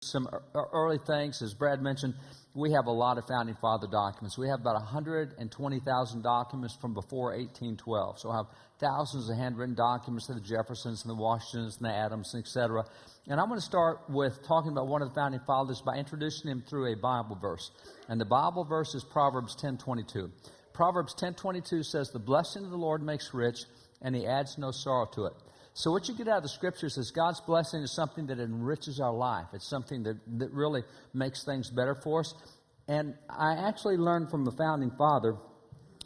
some early things. As Brad mentioned, we have a lot of Founding Father documents. We have about 120,000 documents from before 1812. So I have thousands of handwritten documents of the Jeffersons and the Washingtons and the Adams, etc. And I'm going to start with talking about one of the Founding Fathers by introducing him through a Bible verse. And the Bible verse is Proverbs 10:22. Proverbs 10:22 says, "The blessing of the Lord makes rich, and he adds no sorrow to it." So what you get out of the Scriptures is God's blessing is something that enriches our life. It's something that really makes things better for us. And I actually learned from the Founding Father,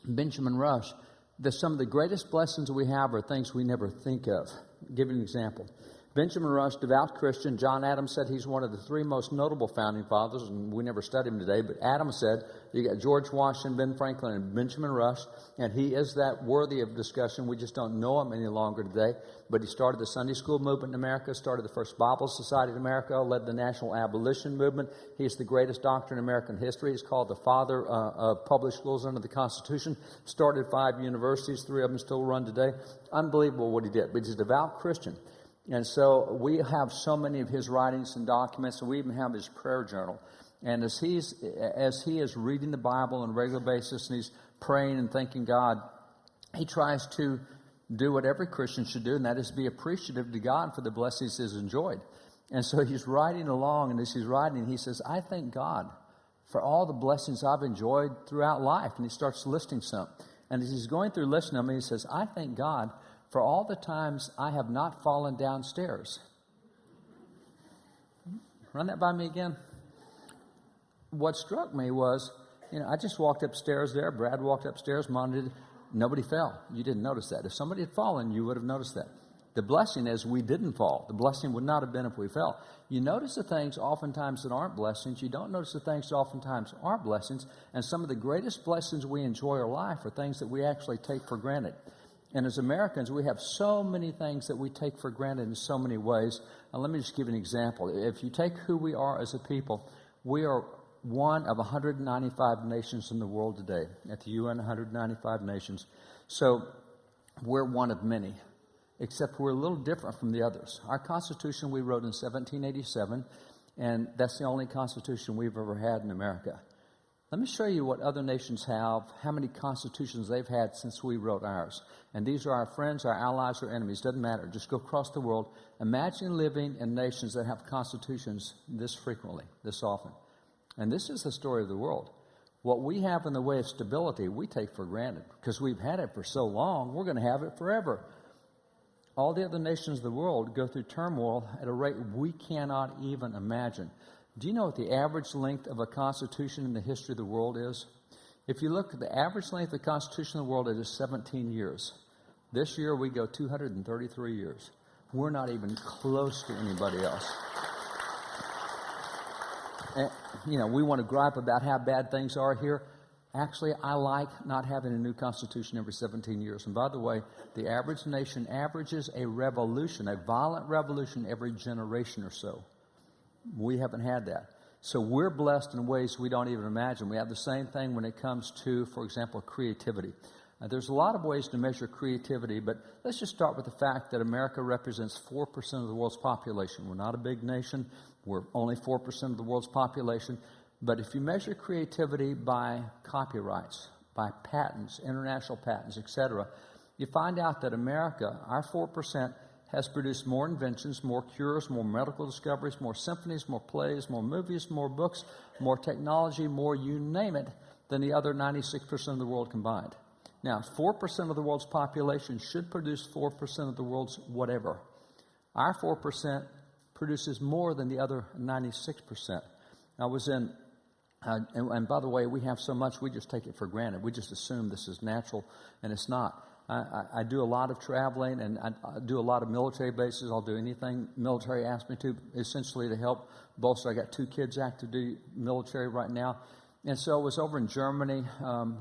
Benjamin Rush, that some of the greatest blessings we have are things we never think of. I'll give you an example. Benjamin Rush, devout Christian. John Adams said he's one of the three most notable Founding Fathers, and we never studied him today, but Adams said you got George Washington, Ben Franklin, and Benjamin Rush, and he is that worthy of discussion. We just don't know him any longer today, but he started the Sunday school movement in America, started the first Bible Society in America, led the National Abolition Movement. He's the greatest doctor in American history. He's called the father of public schools under the Constitution, started 5 universities, 3 of them still run today. Unbelievable what he did, but he's a devout Christian. And so we have so many of his writings and documents, and we even have his prayer journal. And as he is reading the Bible on a regular basis and he's praying and thanking God, he tries to do what every Christian should do, and that is be appreciative to God for the blessings he's enjoyed. And so he's writing along, and as he's writing, he says, "I thank God for all the blessings I've enjoyed throughout life." And he starts listing some. And as he's going through listing them, he says, "I thank God for all the times I have not fallen downstairs." Run that by me again. What struck me was, I just walked upstairs there. Brad walked upstairs, Mom did. Nobody fell. You didn't notice that. If somebody had fallen, you would have noticed that. The blessing is we didn't fall. The blessing would not have been if we fell. You notice the things oftentimes that aren't blessings. You don't notice the things that oftentimes aren't blessings. And some of the greatest blessings we enjoy in life are things that we actually take for granted. And as Americans, we have so many things that we take for granted in so many ways. And let me just give you an example. If you take who we are as a people, we are one of 195 nations in the world today. At the UN, 195 nations. So we're one of many, except we're a little different from the others. Our Constitution we wrote in 1787, and that's the only Constitution we've ever had in America. Let me show you what other nations have, how many constitutions they've had since we wrote ours. And these are our friends, our allies, or enemies. Doesn't matter. Just go across the world. Imagine living in nations that have constitutions this frequently, this often. And this is the story of the world. What we have in the way of stability, we take for granted. Because we've had it for so long, we're going to have it forever. All the other nations of the world go through turmoil at a rate we cannot even imagine. Do you know what the average length of a constitution in the history of the world is? If you look at the average length of the constitution of the world, it is 17 years. This year we go 233 years. We're not even close to anybody else. And, we want to gripe about how bad things are here. Actually, I like not having a new constitution every 17 years. And by the way, the average nation averages a revolution, a violent revolution every generation or so. We haven't had that. So we're blessed in ways we don't even imagine. We have the same thing when it comes to, for example, creativity. There's a lot of ways to measure creativity, but let's just start with the fact that America represents 4% of the world's population. We're not a big nation. We're only 4% of the world's population. But if you measure creativity by copyrights, by patents, international patents, etc., you find out that America, our 4%, has produced more inventions, more cures, more medical discoveries, more symphonies, more plays, more movies, more books, more technology, more you name it, than the other 96% of the world combined. Now, 4% of the world's population should produce 4% of the world's whatever. Our 4% produces more than the other 96%. I was in, and by the way, we have so much, we just take it for granted. We just assume this is natural, and it's not. I do a lot of traveling, and I do a lot of military bases. I'll do anything military asks me to, essentially to help bolster. I got 2 kids active duty military right now. And so I was over in Germany,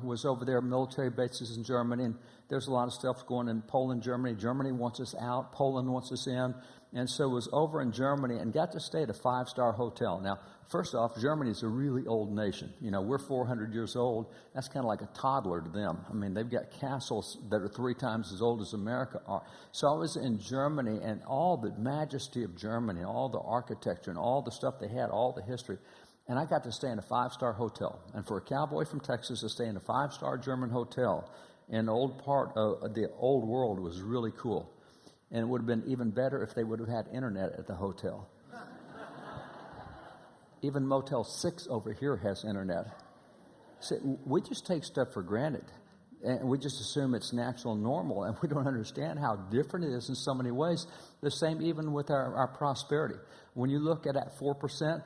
was over there, military bases in Germany, and there's a lot of stuff going in Poland, Germany. Germany wants us out. Poland wants us in. And so was over in Germany and got to stay at a 5-star hotel. Now, first off, Germany is a really old nation. You know, we're 400 years old. That's kind of like a toddler to them. I mean, they've got castles that are 3 times as old as America are. So I was in Germany, and all the majesty of Germany, all the architecture and all the stuff they had, all the history. And I got to stay in a 5-star hotel. And for a cowboy from Texas to stay in a 5-star German hotel in an old part of the old world was really cool. And it would have been even better if they would have had internet at the hotel. Even Motel 6 over here has internet. See, we just take stuff for granted. And we just assume it's natural and normal. And we don't understand how different it is in so many ways. The same even with our prosperity. When you look at that 4%,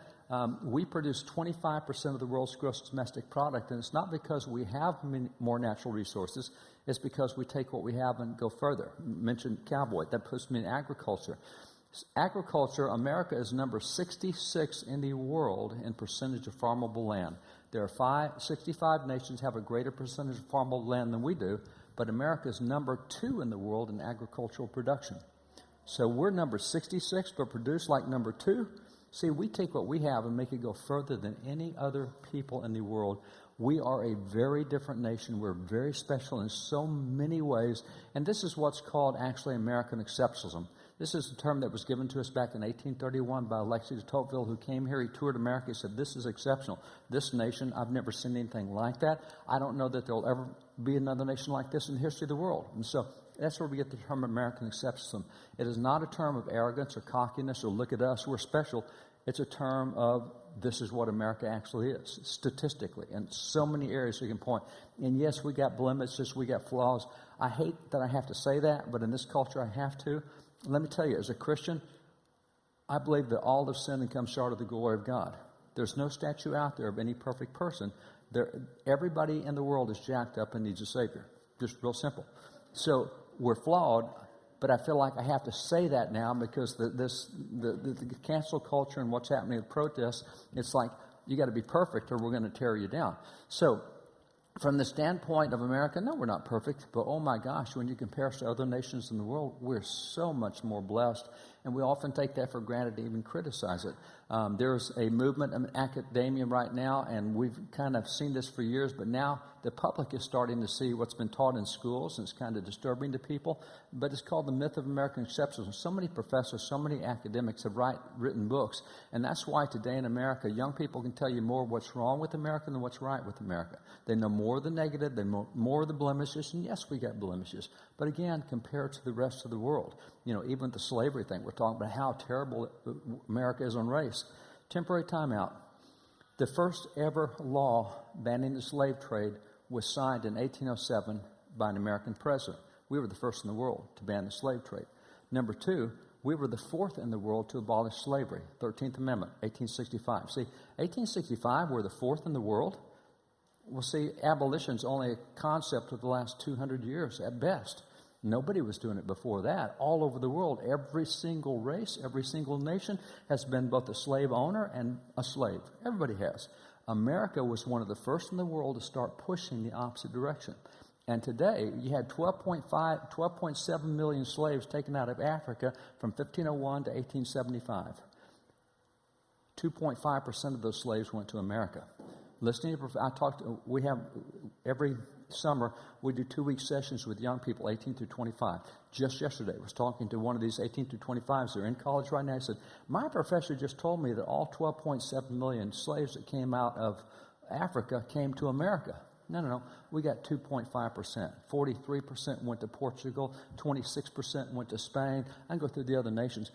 we produce 25% of the world's gross domestic product. And it's not because we have more natural resources. It's because we take what we have and go further. Mentioned cowboy. That puts me in agriculture. Agriculture, America is number 66 in the world in percentage of farmable land. There are 65 nations have a greater percentage of farmable land than we do, but America is number 2 in the world in agricultural production. So we're number 66, but produce like number 2. See, we take what we have and make it go further than any other people in the world. We are a very different nation. We're very special in so many ways. And this is what's called actually American exceptionalism. This is a term that was given to us back in 1831 by Alexis de Tocqueville, who came here. He toured America. He said, this is exceptional. This nation, I've never seen anything like that. I don't know that there will ever be another nation like this in the history of the world. And so that's where we get the term American exceptionalism. It is not a term of arrogance or cockiness or look at us, we're special. It's a term of this is what America actually is, statistically, in so many areas we can point. And yes, we got blemishes, we got flaws. I hate that I have to say that, but in this culture I have to. Let me tell you, as a Christian, I believe that all have sinned and come short of the glory of God. There's no statue out there of any perfect person. Everybody in the world is jacked up and needs a Savior. Just real simple. So we're flawed. But I feel like I have to say that now because the cancel culture and what's happening with protests, it's like you got to be perfect or we're going to tear you down. So from the standpoint of America, no, we're not perfect. But oh my gosh, when you compare us to other nations in the world, we're so much more blessed. And we often take that for granted and even criticize it. There's a movement in academia right now, and we've kind of seen this for years, but now the public is starting to see what's been taught in schools, and it's kind of disturbing to people. But it's called the myth of American exceptionalism. So many professors, so many academics have written books, and that's why today in America, young people can tell you more what's wrong with America than what's right with America. They know more of the negative, they know more of the blemishes, and yes, we got blemishes. But again, compared to the rest of the world, you know, even the slavery thing, we're talking about how terrible America is on race. Temporary timeout. The first ever law banning the slave trade was signed in 1807 by an American president. We were the first in the world to ban the slave trade. Number 2, we were the 4th in the world to abolish slavery. 13th Amendment, 1865. See, 1865, we're the 4th in the world. Well, see, abolition's only a concept of the last 200 years at best. Nobody was doing it before that. All over the world, every single race, every single nation has been both a slave owner and a slave. Everybody has. America was one of the first in the world to start pushing the opposite direction. And today, you had 12.7 million slaves taken out of Africa from 1501 to 1875. 2.5% of those slaves went to America. Listening to, we have every summer, we do 2-week sessions with young people, 18 through 25. Just yesterday, I was talking to one of these 18 through 25s. They're in college right now. He said, my professor just told me that all 12.7 million slaves that came out of Africa came to America. No. We got 2.5%. 43% went to Portugal. 26% went to Spain. I can go through the other nations.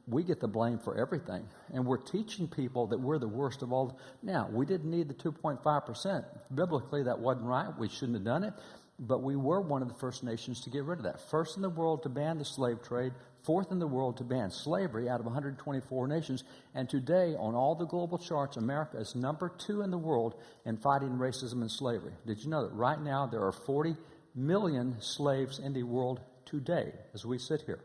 We get the blame for everything. And we're teaching people that we're the worst of all. Now, we didn't need the 2.5%. Biblically, that wasn't right. We shouldn't have done it. But we were one of the first nations to get rid of that. First in the world to ban the slave trade. 4th in the world to ban slavery out of 124 nations. And today, on all the global charts, America is number 2 in the world in fighting racism and slavery. Did you know that right now there are 40 million slaves in the world today as we sit here?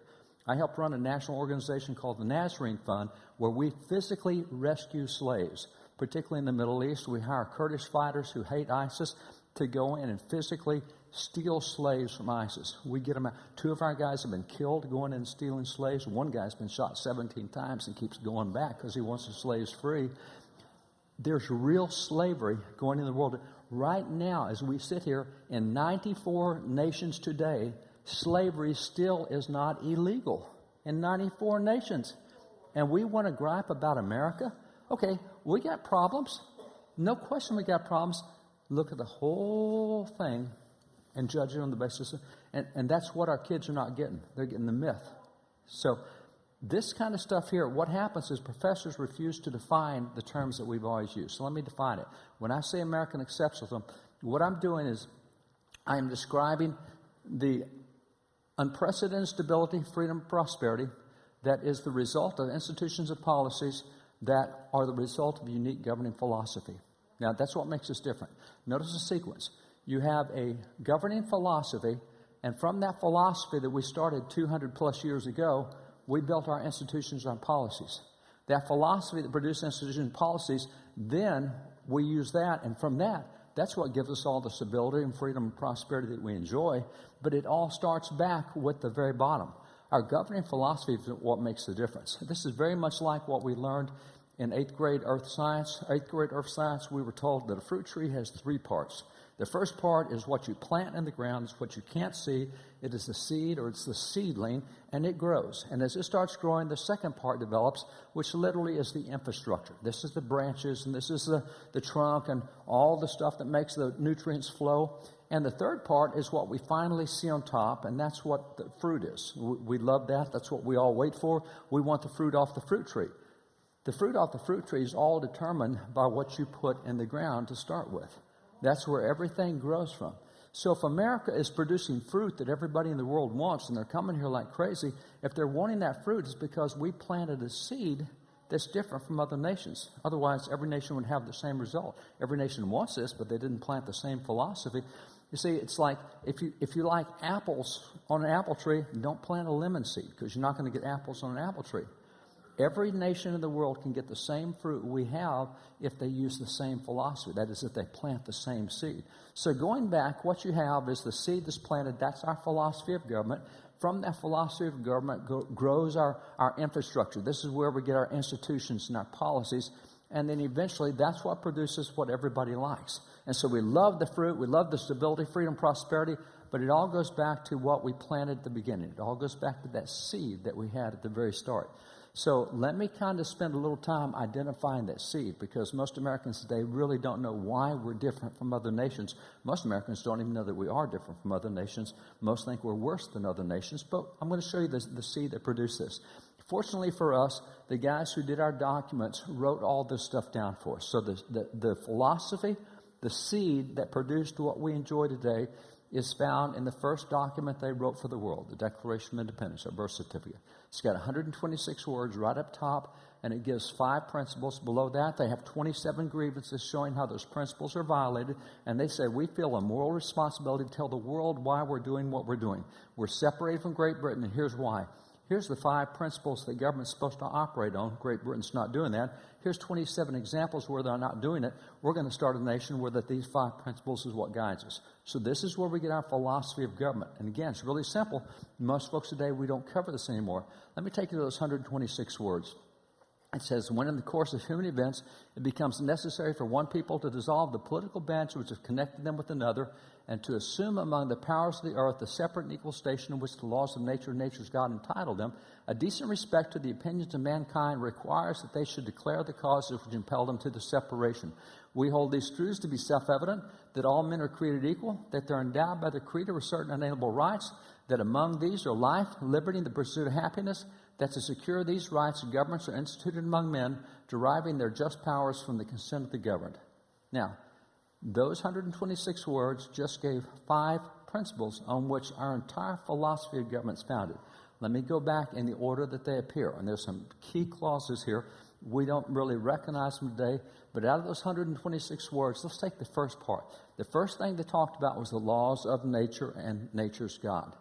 I help run a national organization called the Nazarene Fund where we physically rescue slaves, particularly in the Middle East. We hire Kurdish fighters who hate ISIS to go in and physically steal slaves from ISIS. We get them out. 2 of our guys have been killed going in and stealing slaves. One guy's been shot 17 times and keeps going back because he wants the slaves free. There's real slavery going in the world. Right now, as we sit here, in 94 nations today, slavery still is not illegal in 94 nations. And we want to gripe about America? Okay, we got problems. No question we got problems. Look at the whole thing and judge it on the basis of, and that's what our kids are not getting. They're getting the myth. So this kind of stuff here, what happens is professors refuse to define the terms that we've always used. So let me define it. When I say American exceptionalism, what I'm doing is I am describing the unprecedented stability, freedom, prosperity that is the result of institutions and policies that are the result of unique governing philosophy. Now, that's what makes us different. Notice the sequence. You have a governing philosophy, and from that philosophy that we started 200 plus years ago, we built our institutions on policies. That philosophy that produced institutions and policies, then we use that, and from that, that's what gives us all the stability and freedom and prosperity that we enjoy, but it all starts back with the very bottom. Our governing philosophy is what makes the difference. This is very much like what we learned in 8th grade earth science. 8th grade earth science, we were told that a fruit tree has 3 parts. The first part is what you plant in the ground. It's what you can't see. It is the seed, or it's the seedling, and it grows. And as it starts growing, the second part develops, which literally is the infrastructure. This is the branches, and this is the trunk, and all the stuff that makes the nutrients flow. And the third part is what we finally see on top, and that's what the fruit is. We love that. That's what we all wait for. We want the fruit off the fruit tree. The fruit off the fruit tree is all determined by what you put in the ground to start with. That's where everything grows from. So if America is producing fruit that everybody in the world wants, and they're coming here like crazy, if they're wanting that fruit, it's because we planted a seed that's different from other nations. Otherwise, every nation would have the same result. Every nation wants this, but they didn't plant the same philosophy. You see, it's like if you like apples on an apple tree, don't plant a lemon seed, because you're not going to get apples on an apple tree. Every nation in the world can get the same fruit we have if they use the same philosophy. That is, if they plant the same seed. So going back, what you have is the seed that's planted. That's our philosophy of government. From that philosophy of government grows our infrastructure. This is where we get our institutions and our policies. And then eventually, that's what produces what everybody likes. And so we love the fruit. We love the stability, freedom, prosperity. But it all goes back to what we planted at the beginning. It all goes back to that seed that we had at the very start. So let me kind of spend a little time identifying that seed, because most Americans today really don't know why we're different from other nations. Most Americans don't even know that we are different from other nations. Most think we're worse than other nations. But I'm going to show you the seed that produced this. Fortunately for us, the guys who did our documents wrote all this stuff down for us. So the philosophy, the seed that produced what we enjoy today, is found in the first document they wrote for the world, the Declaration of Independence, our birth certificate. It's got 126 words right up top, and it gives 5 principles. Below that, they have 27 grievances showing how those principles are violated, and they say, we feel a moral responsibility to tell the world why we're doing what we're doing. We're separated from Great Britain, and here's why. Here's the 5 principles the government's supposed to operate on. Great Britain's not doing that. Here's 27 examples where they're not doing it. We're going to start a nation where these 5 principles is what guides us. So this is where we get our philosophy of government. And again, it's really simple. Most folks today, we don't cover this anymore. Let me take you to those 126 words. It says, when in the course of human events, it becomes necessary for one people to dissolve the political bands which have connected them with another, and to assume among the powers of the earth the separate and equal station in which the laws of nature and nature's God entitled them, a decent respect to the opinions of mankind requires that they should declare the causes which impel them to the separation. We hold these truths to be self-evident, that all men are created equal, that they're endowed by the Creator with certain unalienable rights, that among these are life, liberty, and the pursuit of happiness, that to secure these rights, governments are instituted among men, deriving their just powers from the consent of the governed. Now, those 126 words just gave 5 principles on which our entire philosophy of government is founded. Let me go back in the order that they appear. And there's some key clauses here. We don't really recognize them today. But out of those 126 words, let's take the first part. The first thing they talked about was the laws of nature and nature's God.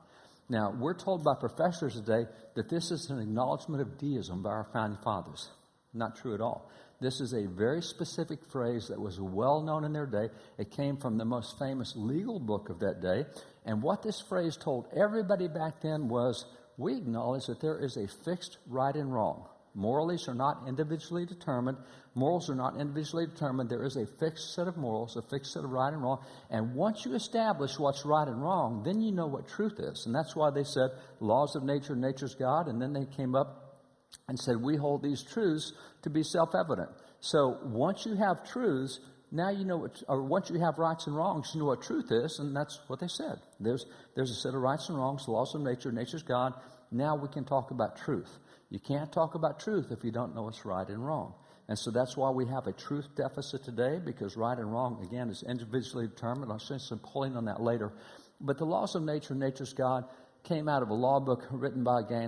Now, we're told by professors today that this is an acknowledgement of deism by our founding fathers. Not true at all. This is a very specific phrase that was well known in their day. It came from the most famous legal book of that day. And what this phrase told everybody back then was, we acknowledge that there is a fixed right and wrong. Morals are not individually determined. Morals are not individually determined. There is a fixed set of morals, a fixed set of right and wrong. And once you establish what's right and wrong, then you know what truth is. And that's why they said laws of nature, nature's God. And then they came up and said, we hold these truths to be self-evident. So once you have truths, now you know what, or once you have rights and wrongs, you know what truth is. And that's what they said. There's a set of rights and wrongs, the laws of nature, nature's God. Now we can talk about truth. You can't talk about truth if you don't know what's right and wrong. And so that's why we have a truth deficit today, because right and wrong, again, is individually determined. I'll show some pulling on that later. But the laws of nature, nature's God, came out of a law book written by a guy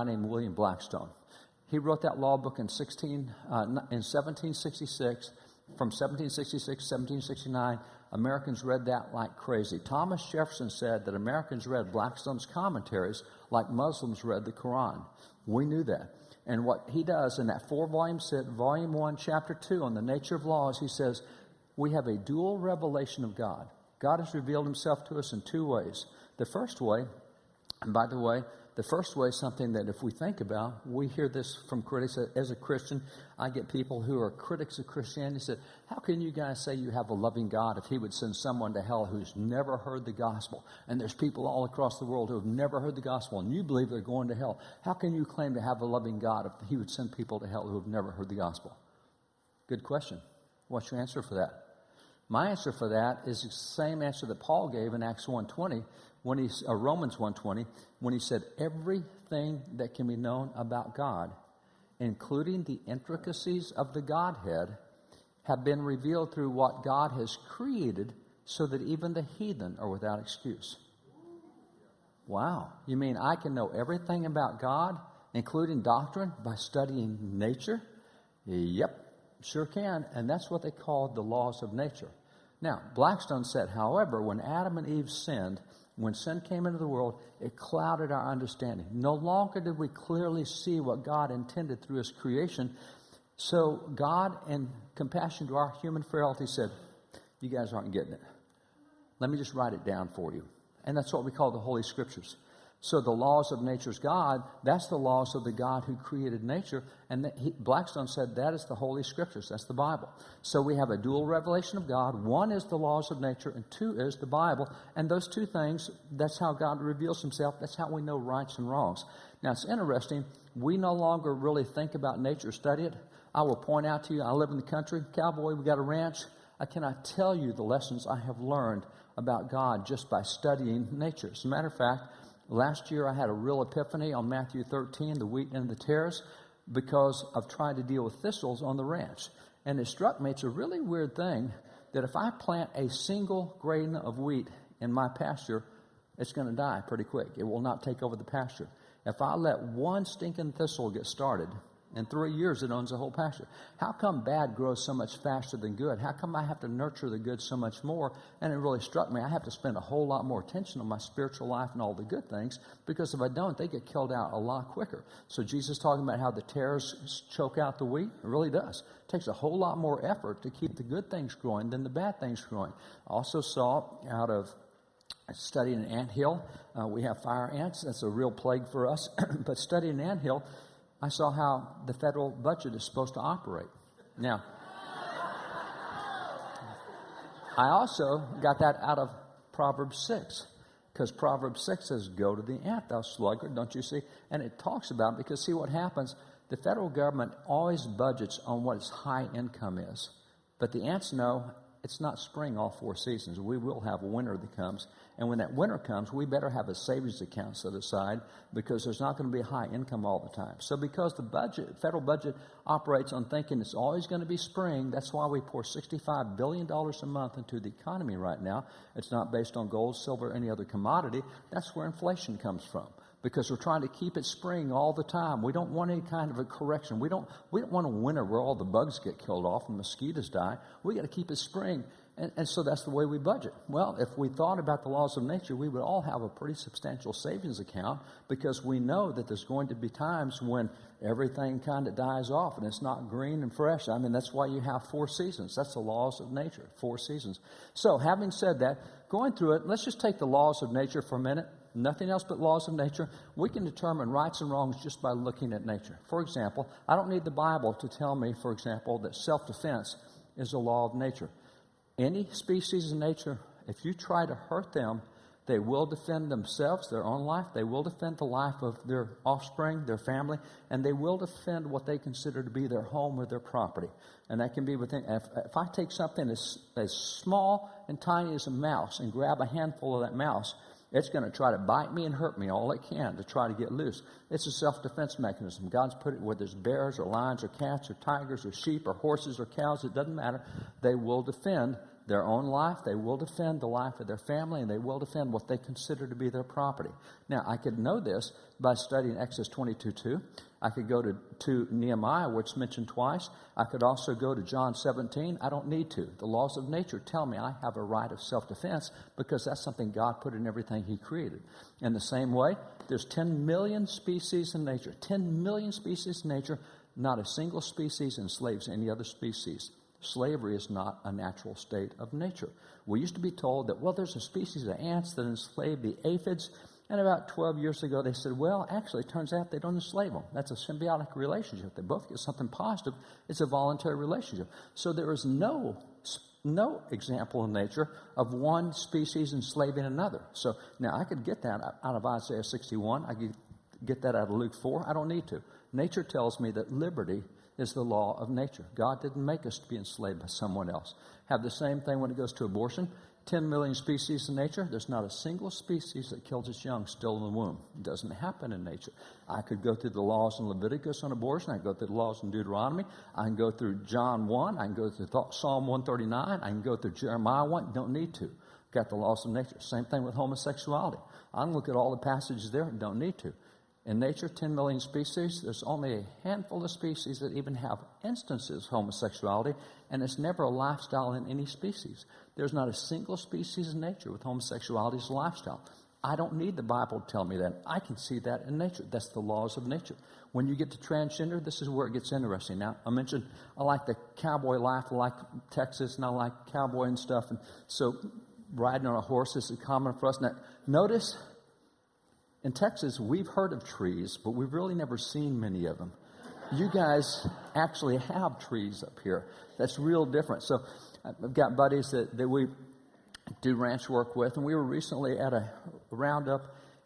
named William Blackstone. He wrote that law book in 1766. From 1766 to 1769, Americans read that like crazy. Thomas Jefferson said that Americans read Blackstone's commentaries like Muslims read the Quran. We knew that. And what he does in that 4-volume set, Volume 1, Chapter 2, on the nature of laws, he says, we have a dual revelation of God. God has revealed himself to us in 2 ways. The first way, and by the way, the first way is something that if we think about, we hear this from critics. As a Christian, I get people who are critics of Christianity say, how can you guys say you have a loving God if he would send someone to hell who's never heard the gospel? And there's people all across the world who have never heard the gospel, and you believe they're going to hell. How can you claim to have a loving God if he would send people to hell who have never heard the gospel? Good question. What's your answer for that? My answer for that is the same answer that Paul gave in Acts 1:20, Romans 1:20, when he said, everything that can be known about God, including the intricacies of the Godhead, have been revealed through what God has created, so that even the heathen are without excuse. Wow. You mean I can know everything about God, including doctrine, by studying nature? Yep. Sure can, and that's what they called the laws of nature. Now, Blackstone said, however, when Adam and Eve sinned, when sin came into the world, it clouded our understanding. No longer did we clearly see what God intended through his creation. So God, in compassion to our human frailty, said, you guys aren't getting it. Let me just write it down for you. And that's what we call the Holy Scriptures. So the laws of nature's God, that's the laws of the God who created nature. And Blackstone said that is the Holy Scriptures. That's the Bible. So we have a dual revelation of God. 1 is the laws of nature, and 2 is the Bible. And those 2 things, that's how God reveals himself. That's how we know rights and wrongs. Now, it's interesting. We no longer really think about nature, study it. I will point out to you, I live in the country. Cowboy, we got a ranch. I cannot tell you the lessons I have learned about God just by studying nature. As a matter of fact, last year I had a real epiphany on Matthew 13, the wheat and the tares, because of trying to deal with thistles on the ranch. And it struck me, it's a really weird thing, that if I plant a single grain of wheat in my pasture, it's going to die pretty quick. It will not take over the pasture. If I let one stinking thistle get started, in 3 years it owns the whole pasture. How come bad grows so much faster than good? How come I have to nurture the good so much more? And it really struck me, I have to spend a whole lot more attention on my spiritual life and all the good things, because if I don't, they get killed out a lot quicker. So Jesus talking about how the tares choke out the wheat. It really does. It takes a whole lot more effort to keep the good things growing than the bad things growing. I also saw out of studying an anthill, we have fire ants. That's a real plague for us. But studying an anthill, I saw how the federal budget is supposed to operate. Now, I also got that out of Proverbs 6, because Proverbs 6 says, go to the ant, thou sluggard, don't you see? And it talks about, because see what happens, the federal government always budgets on what its high income is. But the ants know it's not spring all 4 seasons. We will have a winter that comes. And when that winter comes, we better have a savings account set aside, because there's not going to be a high income all the time. So because the federal budget operates on thinking it's always going to be spring, that's why we pour $65 billion a month into the economy right now. It's not based on gold, silver, any other commodity. That's where inflation comes from. because we're trying to keep it spring all the time. We don't want any kind of a correction. We don't want a winter where all the bugs get killed off and mosquitoes die. We got to keep it spring. And so that's the way we budget. Well, if we thought about the laws of nature, we would all have a pretty substantial savings account, because we know that there's going to be times when everything kind of dies off and it's not green and fresh. I mean, that's why you have 4 seasons. That's the laws of nature, 4 seasons. So having said that, going through it, let's just take the laws of nature for a minute. Nothing else but laws of nature. We can determine rights and wrongs just by looking at nature. For example, I don't need the Bible to tell me, for example, that self-defense is a law of nature. Any species in nature, if you try to hurt them, they will defend themselves, their own life. They will defend the life of their offspring, their family, and they will defend what they consider to be their home or their property. And that can be within, if I take something as small and tiny as a mouse and grab a handful of that mouse, it's going to try to bite me and hurt me all it can to try to get loose. It's a self-defense mechanism. God's put it, whether it's bears or lions or cats or tigers or sheep or horses or cows, it doesn't matter. They will defend their own life, they will defend the life of their family, and they will defend what they consider to be their property. Now, I could know this by studying Exodus 22:2. I could go to Nehemiah, where it's mentioned twice. I could also go to John 17. I don't need to. The laws of nature tell me I have a right of self-defense, because that's something God put in everything He created. In the same way, there's 10 million species in nature. 10 million species in nature. Not a single species enslaves any other species. Slavery is not a natural state of nature. We used to be told that, well, there's a species of ants that enslave the aphids, and about 12 years ago they said, well, actually, it turns out they don't enslave them. That's a symbiotic relationship. They both get something positive. It's a voluntary relationship. So there is no example in nature of one species enslaving another. So now I could get that out of Isaiah 61. I could get that out of Luke 4. I don't need to. Nature tells me that liberty is the law of nature. God didn't make us to be enslaved by someone else. Have the same thing when it goes to abortion. 10 million species in nature. There's not a single species that kills its young still in the womb. It doesn't happen in nature. I could go through the laws in Leviticus on abortion. I can go through the laws in Deuteronomy. I can go through John 1. I can go through Psalm 139. I can go through Jeremiah 1. Don't need to. Got the laws of nature. Same thing with homosexuality. I can look at all the passages there. Don't need to. In nature, 10 million species, there's only a handful of species that even have instances of homosexuality, and it's never a lifestyle in any species. There's not a single species in nature with homosexuality as a lifestyle. I don't need the Bible to tell me that. I can see that in nature. That's the laws of nature. When you get to transgender, this is where it gets interesting. Now, I mentioned I like the cowboy life. I like Texas, and I like cowboy and stuff. And so riding on a horse is common for us. Now, notice, in Texas, we've heard of trees, but we've really never seen many of them. You guys actually have trees up here. That's real different. So I've got buddies that we do ranch work with, and we were recently at a roundup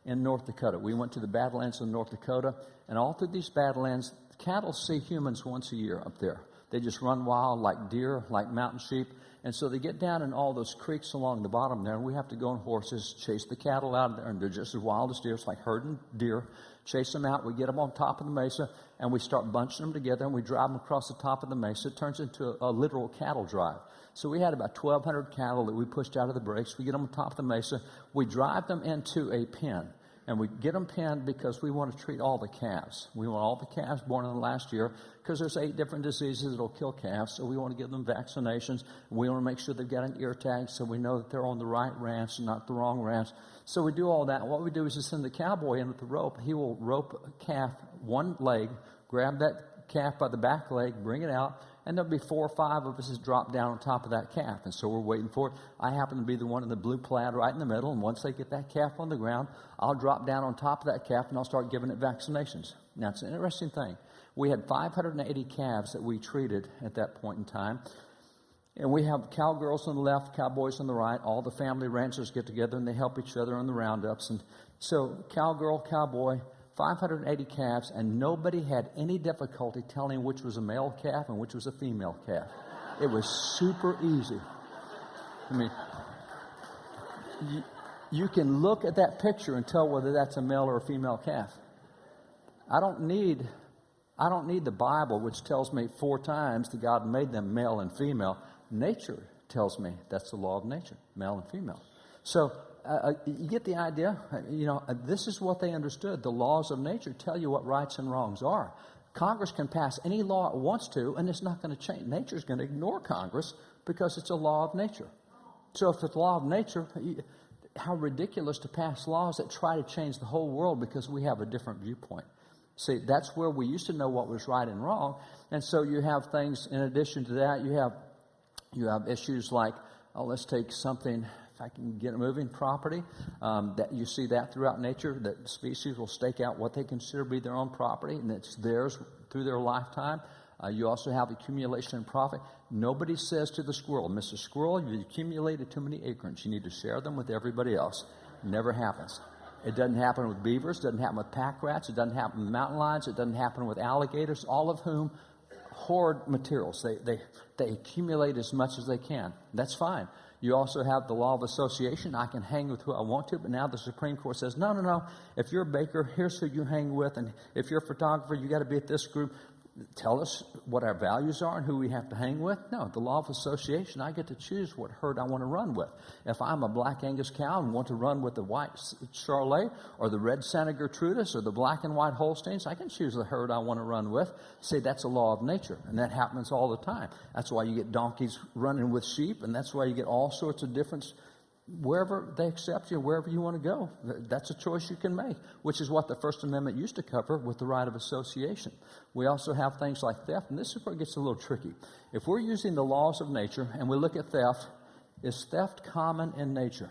in North Dakota. We went to the Badlands of North Dakota, and all through these Badlands, cattle see humans once a year up there. They just run wild like deer, like mountain sheep. And so they get down in all those creeks along the bottom there, and we have to go on horses, chase the cattle out of there, and they're just as wild as deer. It's like herding deer. Chase them out. We get them on top of the mesa, and we start bunching them together, and we drive them across the top of the mesa. It turns into a literal cattle drive. So we had about 1,200 cattle that we pushed out of the breaks. We get them on top of the mesa. We drive them into a pen. And we get them penned because we want to treat all the calves. We want all the calves born in the last year, because there's 8 different diseases that will kill calves. So we want to give them vaccinations. We want to make sure they've got an ear tag so we know that they're on the right ranch and not the wrong ranch. So we do all that. And what we do is just send the cowboy in with the rope. He will rope a calf one leg, grab that calf by the back leg, bring it out, and there'll be 4 or 5 of us that drop down on top of that calf. And so we're waiting for it. I happen to be the one in the blue plaid right in the middle, and once they get that calf on the ground, I'll drop down on top of that calf, and I'll start giving it vaccinations. Now, it's an interesting thing. We had 580 calves that we treated at that point in time, and we have cowgirls on the left, cowboys on the right. All the family ranchers get together, and they help each other on the roundups. And so cowgirl, cowboy, 580 calves, and nobody had any difficulty telling which was a male calf and which was a female calf. It was super easy. I mean, you can look at that picture and tell whether that's a male or a female calf. I don't need the Bible, which tells me 4 times that God made them male and female. Nature tells me that's the law of nature, male and female. So you get the idea? This is what they understood. The laws of nature tell you what rights and wrongs are. Congress can pass any law it wants to, and it's not going to change. Nature's going to ignore Congress because it's a law of nature. So if it's a law of nature, how ridiculous to pass laws that try to change the whole world because we have a different viewpoint. See, that's where we used to know what was right and wrong. And so you have things, in addition to that, you have issues like, let's take something, if I can get it moving, property. That you see that throughout nature, that species will stake out what they consider to be their own property, and it's theirs through their lifetime. You also have accumulation and profit. Nobody says to the squirrel, Mr. Squirrel, you've accumulated too many acorns. You need to share them with everybody else. Never happens. It doesn't happen with beavers. It doesn't happen with pack rats. It doesn't happen with mountain lions. It doesn't happen with alligators, all of whom hoard materials. They accumulate as much as they can. That's fine. You also have the law of association. I can hang with who I want to, but now the Supreme Court says, no. If you're a baker, here's who you hang with, and if you're a photographer, you got to be at this group. Tell us what our values are and who we have to hang with. No, the law of association, I get to choose what herd I want to run with. If I'm a black Angus cow and want to run with the white Charolais or the red Santa Gertrudis or the black and white Holsteins, I can choose the herd I want to run with. See, that's a law of nature, and that happens all the time. That's why you get donkeys running with sheep, and that's why you get all sorts of different. Wherever they accept you, wherever you want to go, that's a choice you can make, which is what the First Amendment used to cover with the right of association. We also have things like theft, and this is where it gets a little tricky. If we're using the laws of nature and we look at theft, is theft common in nature?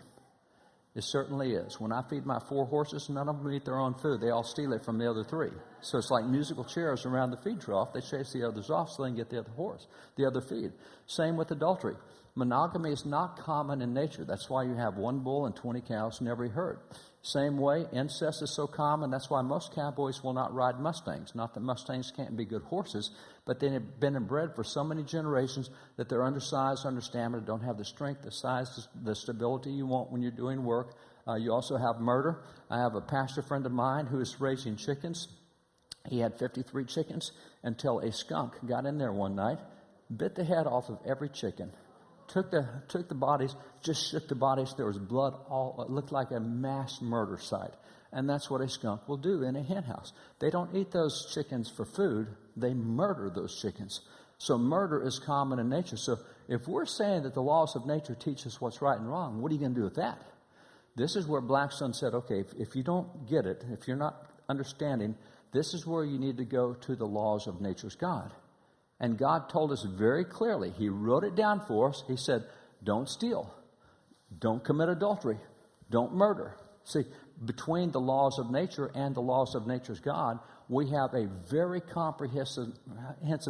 It certainly is. When I feed my 4 horses, none of them eat their own food. They all steal it from the other 3. So it's like musical chairs around the feed trough. They chase the others off so they can get the other horse, the other feed. Same with adultery. Monogamy is not common in nature. That's why you have 1 bull and 20 cows in every herd. Same way, incest is so common. That's why most cowboys will not ride Mustangs. Not that Mustangs can't be good horses, but they've been inbred for so many generations that they're undersized, understamina, don't have the strength, the size, the stability you want when you're doing work. You also have murder. I have a pastor friend of mine who is raising chickens. He had 53 chickens until a skunk got in there one night, bit the head off of every chicken. Took the bodies, just shook the bodies. There was blood all. It looked like a mass murder site. And that's what a skunk will do in a hen house. They don't eat those chickens for food. They murder those chickens. So murder is common in nature. So if we're saying that the laws of nature teach us what's right and wrong, what are you going to do with that? This is where Blackstone said, okay, if you don't get it, if you're not understanding, this is where you need to go to the laws of nature's God. And God told us very clearly. He wrote it down for us. He said, don't steal. Don't commit adultery. Don't murder. See, between the laws of nature and the laws of nature's God, we have a very comprehensive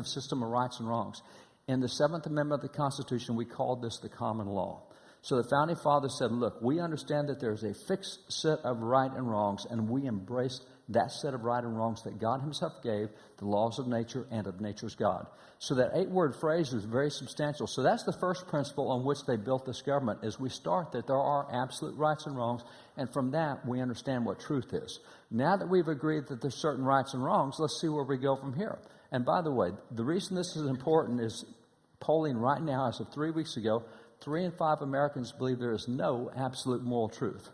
system of rights and wrongs. In the 7th Amendment of the Constitution, we called this the common law. So the Founding Fathers said, look, we understand that there's a fixed set of right and wrongs, and we embrace that set of right and wrongs that God himself gave, the laws of nature and of nature's God. So that 8-word phrase is very substantial. So that's the first principle on which they built this government, is we start that there are absolute rights and wrongs, and from that we understand what truth is. Now that we've agreed that there's certain rights and wrongs, let's see where we go from here. And by the way, the reason this is important is polling right now, as of 3 weeks ago, 3 in 5 Americans believe there is no absolute moral truth.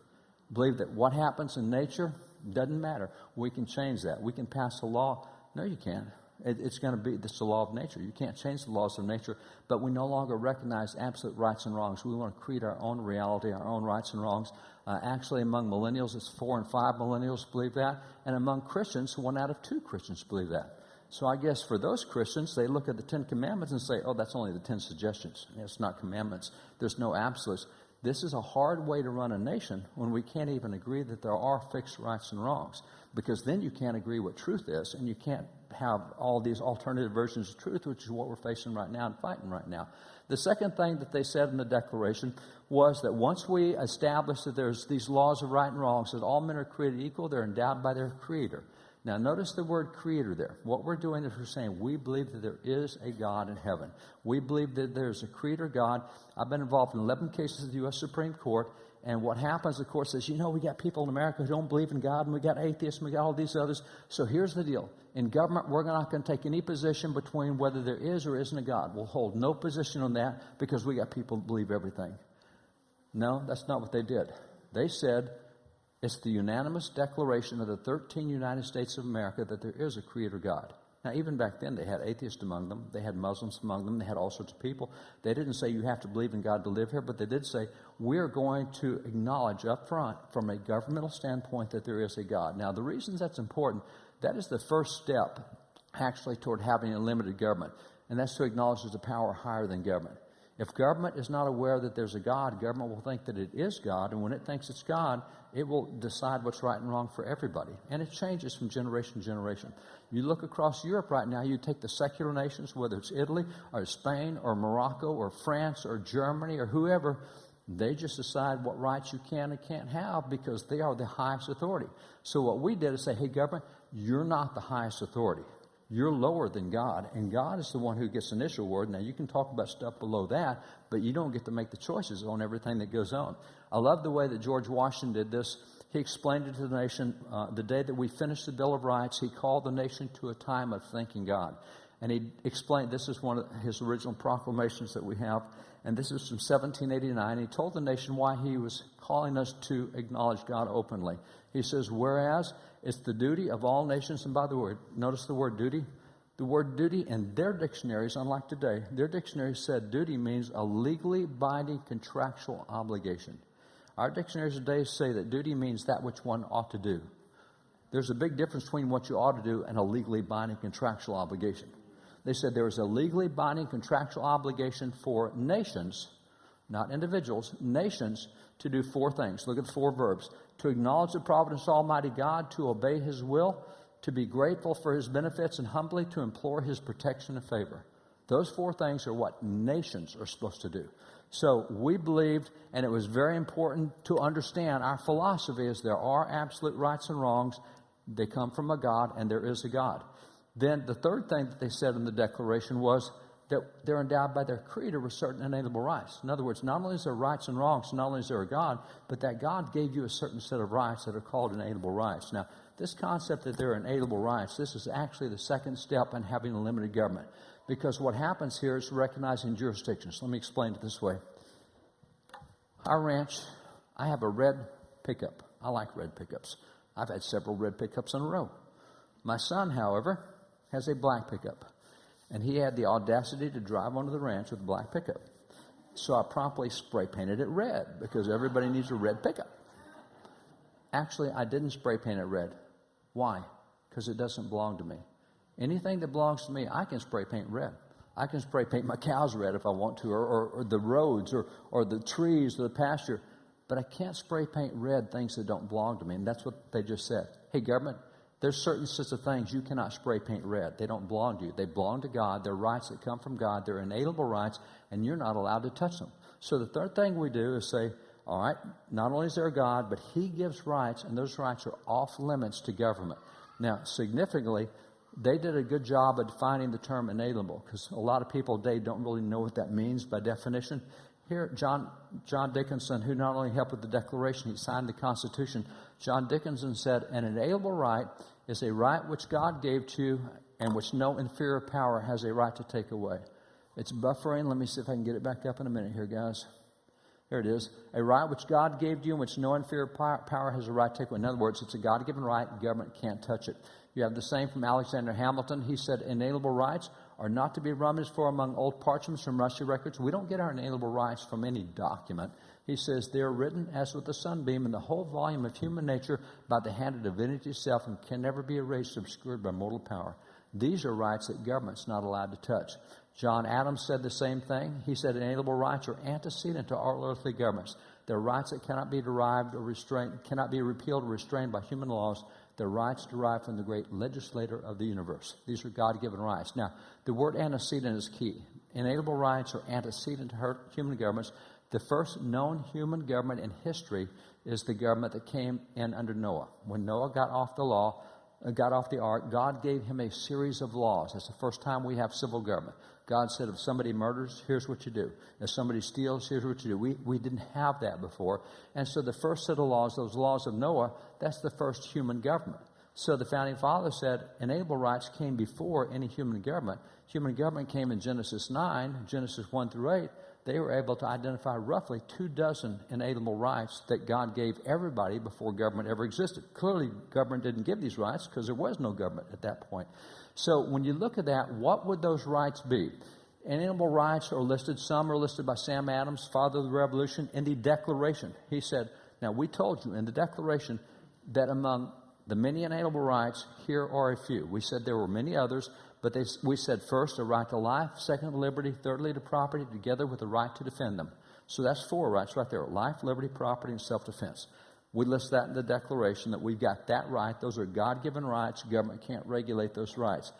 Believe that what happens in nature doesn't matter. We can change that. We can pass a law. No, you can't. It's going to be, this is the law of nature. You can't change the laws of nature, but we no longer recognize absolute rights and wrongs. We want to create our own reality, our own rights and wrongs. Actually, among millennials, it's 4 in 5 millennials believe that, and among Christians, 1 out of 2 Christians believe that. So I guess for those Christians, they look at the 10 Commandments and say, oh, that's only the 10 suggestions. It's not commandments. There's no absolutes. This is a hard way to run a nation when we can't even agree that there are fixed rights and wrongs, because then you can't agree what truth is, and you can't have all these alternative versions of truth, which is what we're facing right now and fighting right now. The second thing that they said in the Declaration was that once we establish that there's these laws of right and wrongs, that all men are created equal, they're endowed by their Creator. Now, notice the word creator there. What we're doing is we're saying we believe that there is a God in heaven. We believe that there's a creator God. I've been involved in 11 cases of the U.S. Supreme Court, and what happens, of course, is, we got people in America who don't believe in God, and we got atheists, and we got all these others. So here's the deal. In government, we're not going to take any position between whether there is or isn't a God. We'll hold no position on that because we got people who believe everything. No, that's not what they did. They said it's the unanimous declaration of the 13 United States of America that there is a creator God. Now, even back then, they had atheists among them. They had Muslims among them. They had all sorts of people. They didn't say you have to believe in God to live here, but they did say we're going to acknowledge up front from a governmental standpoint that there is a God. Now, the reasons that's important, that is the first step actually toward having a limited government, and that's to acknowledge there's a power higher than government. If government is not aware that there's a God, government will think that it is God, and when it thinks it's God, it will decide what's right and wrong for everybody. And it changes from generation to generation. You look across Europe right now, you take the secular nations, whether it's Italy or Spain or Morocco or France or Germany or whoever, they just decide what rights you can and can't have because they are the highest authority. So what we did is say, hey, government, you're not the highest authority. You're lower than God, and God is the one who gets initial word. Now, you can talk about stuff below that, but you don't get to make the choices on everything that goes on. I love the way that George Washington did this. He explained it to the nation the day that we finished the Bill of Rights. He called the nation to a time of thanking God. And he explained, this is one of his original proclamations that we have, and this is from 1789. He told the nation why he was calling us to acknowledge God openly. He says, whereas it's the duty of all nations, and by the way, notice the word duty. The word duty in their dictionaries, unlike today, their dictionaries said duty means a legally binding contractual obligation. Our dictionaries today say that duty means that which one ought to do. There's a big difference between what you ought to do and a legally binding contractual obligation. They said there is a legally binding contractual obligation for nations, not individuals, nations, to do four things. Look at the four verbs. To acknowledge the providence of Almighty God, to obey His will, to be grateful for His benefits, and humbly to implore His protection and favor. Those four things are what nations are supposed to do. So we believed, and it was very important to understand, our philosophy is there are absolute rights and wrongs. They come from a God, and there is a God. Then the third thing that they said in the Declaration was that they're endowed by their creator with certain inalienable rights. In other words, not only is there rights and wrongs, not only is there a God, but that God gave you a certain set of rights that are called inalienable rights. Now, this concept that there are inalienable rights, this is actually the second step in having a limited government. Because what happens here is recognizing jurisdictions. Let me explain it this way. Our ranch, I have a red pickup. I like red pickups. I've had several red pickups in a row. My son, however, has a black pickup. And he had the audacity to drive onto the ranch with a black pickup. So I promptly spray painted it red because everybody needs a red pickup. Actually, I didn't spray paint it red. Why? Because it doesn't belong to me. Anything that belongs to me, I can spray paint red. I can spray paint my cows red if I want to, or the roads, or the trees, or the pasture. But I can't spray paint red things that don't belong to me. And that's what they just said. Hey, government, there's certain sets of things you cannot spray paint red. They don't belong to you. They belong to God. They're rights that come from God. They're inalienable rights, and you're not allowed to touch them. So the third thing we do is say, all right, not only is there a God, but He gives rights, and those rights are off limits to government. Now, significantly, they did a good job of defining the term inalienable, because a lot of people today don't really know what that means by definition. Here, John Dickinson, who not only helped with the Declaration, he signed the Constitution. John Dickinson said, an inalienable right is a right which God gave to you and which no inferior power has a right to take away. It's buffering. Let me see if I can get it back up in a minute here, guys. There it is. A right which God gave to you and which no inferior power has a right to take away. In other words, it's a God-given right. Government can't touch it. You have the same from Alexander Hamilton. He said, inalienable rights are not to be rummaged for among old parchments from rusty records. We don't get our inalienable rights from any document. He says, they are written as with the sunbeam in the whole volume of human nature by the hand of divinity itself and can never be erased or obscured by mortal power. These are rights that government's not allowed to touch. John Adams said the same thing. He said inalienable rights are antecedent to all earthly governments. They're rights that cannot be derived or restrained, cannot be repealed or restrained by human laws. They're rights derived from the great legislator of the universe. These are God-given rights. Now, the word antecedent is key. Inalienable rights are antecedent to human governments. The first known human government in history is the government that came in under Noah. When Noah got off the ark, God gave him a series of laws. That's the first time we have civil government. God said, if somebody murders, here's what you do. If somebody steals, here's what you do. We didn't have that before. And so the first set of laws, those laws of Noah, that's the first human government. So the Founding Fathers said inalienable rights came before any human government. Human government came in Genesis 9, Genesis 1 through 8. they were able to identify roughly 24 inalienable rights that God gave everybody before government ever existed. Clearly, government didn't give these rights because there was no government at that point. So when you look at that, what would those rights be? Inalienable rights are listed. Some are listed by Sam Adams, father of the Revolution, in the Declaration. He said, now we told you in the Declaration that among the many inalienable rights, here are a few. We said there were many others, but we said first, a right to life, second, to liberty, thirdly, to property, together with the right to defend them. So that's 4 rights right there: life, liberty, property, and self-defense. We list that in the Declaration, that we've got that right. Those are God-given rights. Government can't regulate those rights.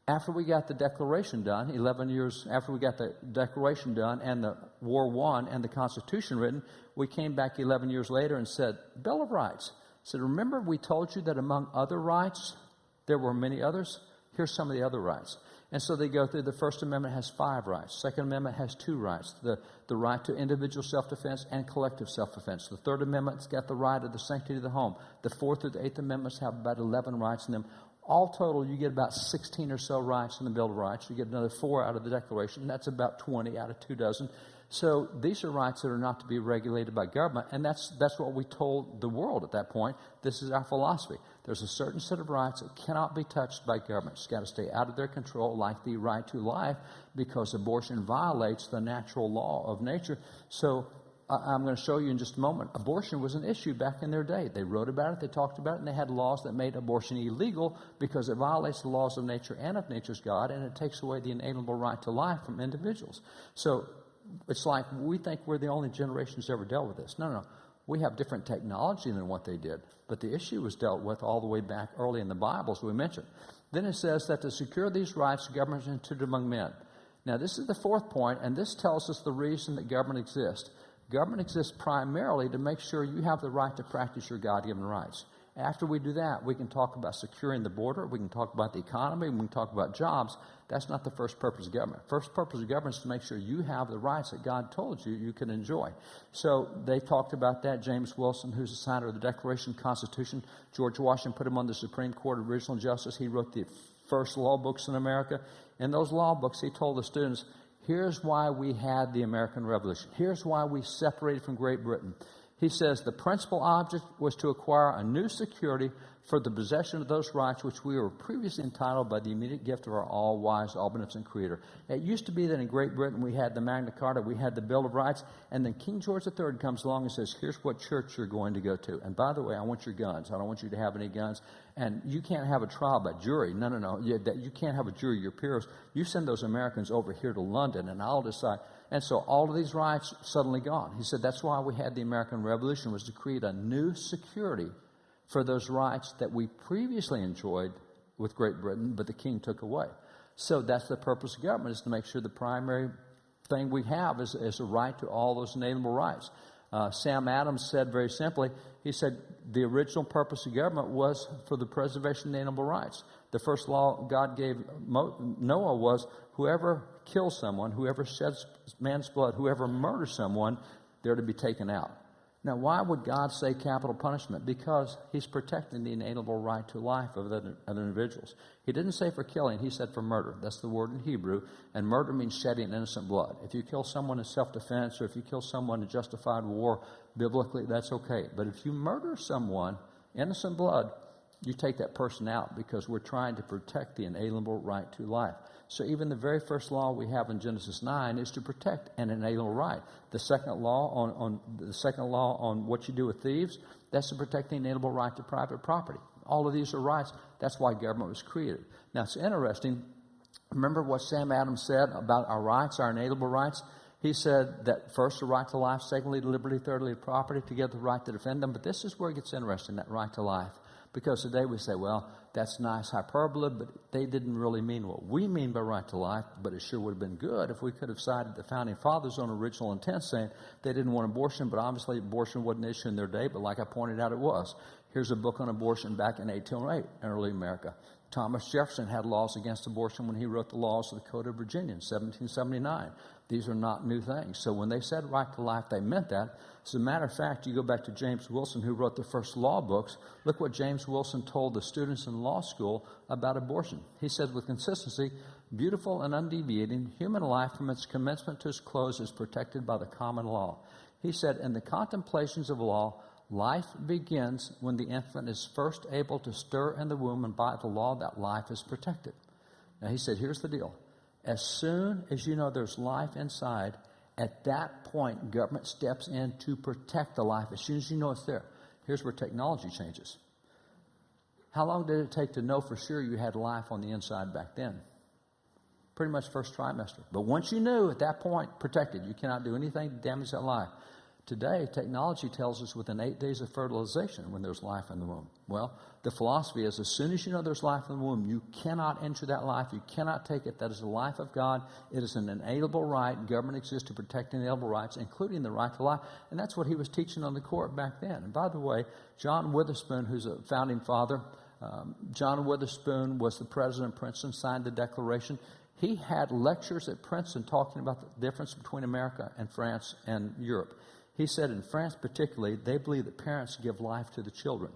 After we got the Declaration done, 11 years after we got the Declaration done and the War won and the Constitution written, we came back 11 years later and said, Bill of Rights. Said, remember we told you that among other rights, there were many others? Here's some of the other rights. And so they go through. The First Amendment has 5 rights. Second Amendment has 2 rights, the right to individual self-defense and collective self-defense. The Third Amendment's got the right of the sanctity of the home. The Fourth through the 8th Amendments have about 11 rights in them. All total, you get about 16 or so rights in the Bill of Rights. You get another 4 out of the Declaration. That's about 20 out of 24. So these are rights that are not to be regulated by government, and that's what we told the world at that point. This is our philosophy. There's a certain set of rights that cannot be touched by government. It's got to stay out of their control, like the right to life, because abortion violates the natural law of nature. So I'm going to show you in just a moment. Abortion was an issue back in their day. They wrote about it, they talked about it, and they had laws that made abortion illegal because it violates the laws of nature and of nature's God, and it takes away the inalienable right to life from individuals. So it's like we think we're the only generation who's ever dealt with this. No. We have different technology than what they did. But the issue was dealt with all the way back early in the Bible, as we mentioned. Then it says that to secure these rights, government is instituted among men. Now, this is the 4th point, and this tells us the reason that government exists. Government exists primarily to make sure you have the right to practice your God-given rights. After we do that, we can talk about securing the border, we can talk about the economy, we can talk about jobs. That's not the first purpose of government. First purpose of government is to make sure you have the rights that God told you can enjoy. So they talked about that. James Wilson, who's the signer of the Declaration, Constitution, George Washington put him on the Supreme Court of Original Justice. He wrote the first law books in America. In those law books, he told the students, here's why we had the American Revolution. Here's why we separated from Great Britain. He says the principal object was to acquire a new security for the possession of those rights which we were previously entitled by the immediate gift of our all-wise, all-beneficent Creator. It used to be that in Great Britain we had the Magna Carta, we had the Bill of Rights, and then King George III comes along and says, here's what church you're going to go to. And by the way, I want your guns. I don't want you to have any guns. And you can't have a trial by jury. No. You can't have a jury, your peers. You send those Americans over here to London, and I'll decide. And so all of these rights suddenly gone. He said that's why we had the American Revolution, was to create a new security for those rights that we previously enjoyed with Great Britain, but the king took away. So that's the purpose of government, is to make sure the primary thing we have is a right to all those inalienable rights. Sam Adams said very simply, he said the original purpose of government was for the preservation of inalienable rights. The first law God gave Noah was, whoever kills someone, whoever sheds man's blood, whoever murders someone, they're to be taken out. Now, why would God say capital punishment? Because he's protecting the inalienable right to life of other individuals. He didn't say for killing, he said for murder. That's the word in Hebrew, and murder means shedding innocent blood. If you kill someone in self-defense, or if you kill someone in justified war, biblically, that's okay. But if you murder someone, innocent blood, you take that person out, because we're trying to protect the inalienable right to life. So even the very first law we have in Genesis 9 is to protect an inalienable right. The second law on what you do with thieves, that's to protect the inalienable right to private property. All of these are rights. That's why government was created. Now, it's interesting. Remember what Sam Adams said about our rights, our inalienable rights? He said that first, the right to life, secondly, to liberty, thirdly, to property, together the right to defend them. But this is where it gets interesting, that right to life. Because today we say, well, that's nice hyperbole, but they didn't really mean what we mean by right to life, but it sure would have been good if we could have cited the Founding Fathers' own original intent, saying they didn't want abortion, but obviously abortion wasn't an issue in their day, but like I pointed out, it was. Here's a book on abortion back in 1808 in early America. Thomas Jefferson had laws against abortion when he wrote the laws of the Code of Virginia in 1779. These are not new things. So when they said right to life, they meant that. As a matter of fact, you go back to James Wilson, who wrote the first law books. Look what James Wilson told the students in law school about abortion. He said with consistency, Beautiful and undeviating, human life from its commencement to its close is protected by the common law. He said, in the contemplations of law, life begins when the infant is first able to stir in the womb, and by the law that life is protected. Now he said, here's the deal. As soon as you know there's life inside, at that point, government steps in to protect the life. As soon as you know it's there. Here's where technology changes. How long did it take to know for sure you had life on the inside back then? Pretty much first trimester. But once you knew, at that point, protected. You cannot do anything to damage that life. Today, technology tells us within 8 days of fertilization when there's life in the womb. Well, the philosophy is as soon as you know there's life in the womb, you cannot enter that life. You cannot take it. That is the life of God. It is an inalienable right. Government exists to protect inalienable rights, including the right to life. And that's what he was teaching on the court back then. And by the way, John Witherspoon, who's a founding father, John Witherspoon was the president of Princeton, signed the Declaration. He had lectures at Princeton talking about the difference between America and France and Europe. He said in France particularly, they believe that parents give life to the children.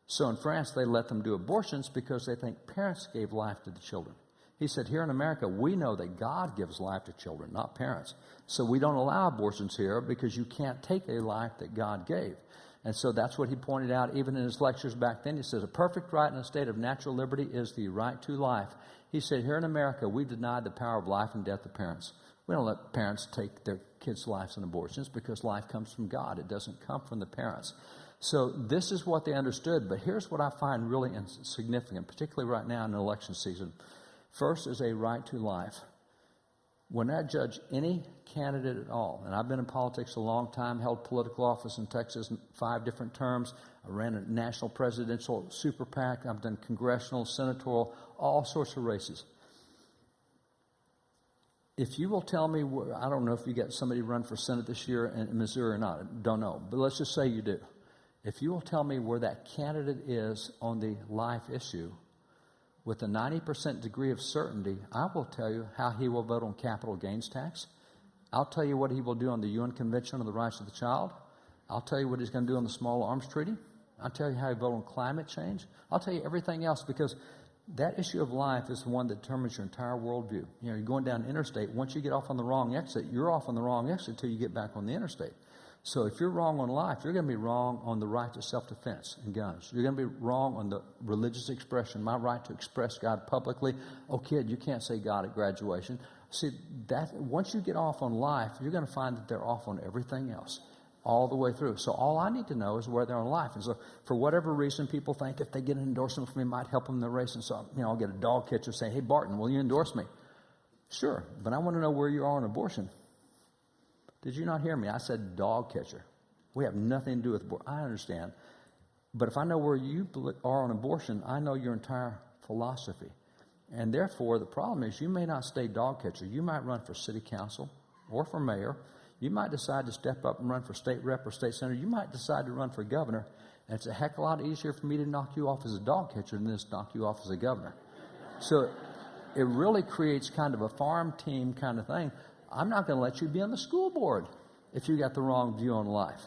So in France, they let them do abortions because they think parents gave life to the children. He said, here in America, we know that God gives life to children, not parents. So we don't allow abortions here because you can't take a life that God gave. And so that's what he pointed out even in his lectures back then. He says, a perfect right in a state of natural liberty is the right to life. He said, here in America, we denied the power of life and death to parents. We don't let parents take their kids' lives in abortions because life comes from God. It doesn't come from the parents. So this is what they understood. But here's what I find really significant, particularly right now in the election season. First is a right to life. When I judge any candidate at all, and I've been in politics a long time, held political office in Texas in 5 different terms. I ran a national presidential super PAC. I've done congressional, senatorial, all sorts of races. If you will tell me, I don't know if you got somebody run for Senate this year in Missouri or not. I don't know. But let's just say you do. If you will tell me where that candidate is on the life issue, with a 90% degree of certainty, I will tell you how he will vote on capital gains tax. I'll tell you what he will do on the UN Convention on the Rights of the Child. I'll tell you what he's going to do on the Small Arms Treaty. I'll tell you how he vote on climate change. I'll tell you everything else because that issue of life is the one that determines your entire worldview. You know, you're going down the interstate. Once you get off on the wrong exit, you're off on the wrong exit until you get back on the interstate. So if you're wrong on life, you're going to be wrong on the right to self-defense and guns. You're going to be wrong on the religious expression, my right to express God publicly. Oh, kid, you can't say God at graduation. See, that once you get off on life, you're going to find that they're off on everything else all the way through. So all I need to know is where they're on life. And so for whatever reason, people think if they get an endorsement from me, it might help them in the race. And so, I'll get a dog catcher saying, hey, Barton, will you endorse me? Sure, but I want to know where you are on abortion. Did you not hear me? I said dog catcher. We have nothing to do with abortion. I understand. But if I know where you are on abortion, I know your entire philosophy. And therefore, the problem is you may not stay dog catcher. You might run for city council or for mayor. You might decide to step up and run for state rep or state senator. You might decide to run for governor. And it's a heck of a lot easier for me to knock you off as a dog catcher than it is to knock you off as a governor. So it really creates kind of a farm team kind of thing. I'm not going to let you be on the school board if you got the wrong view on life.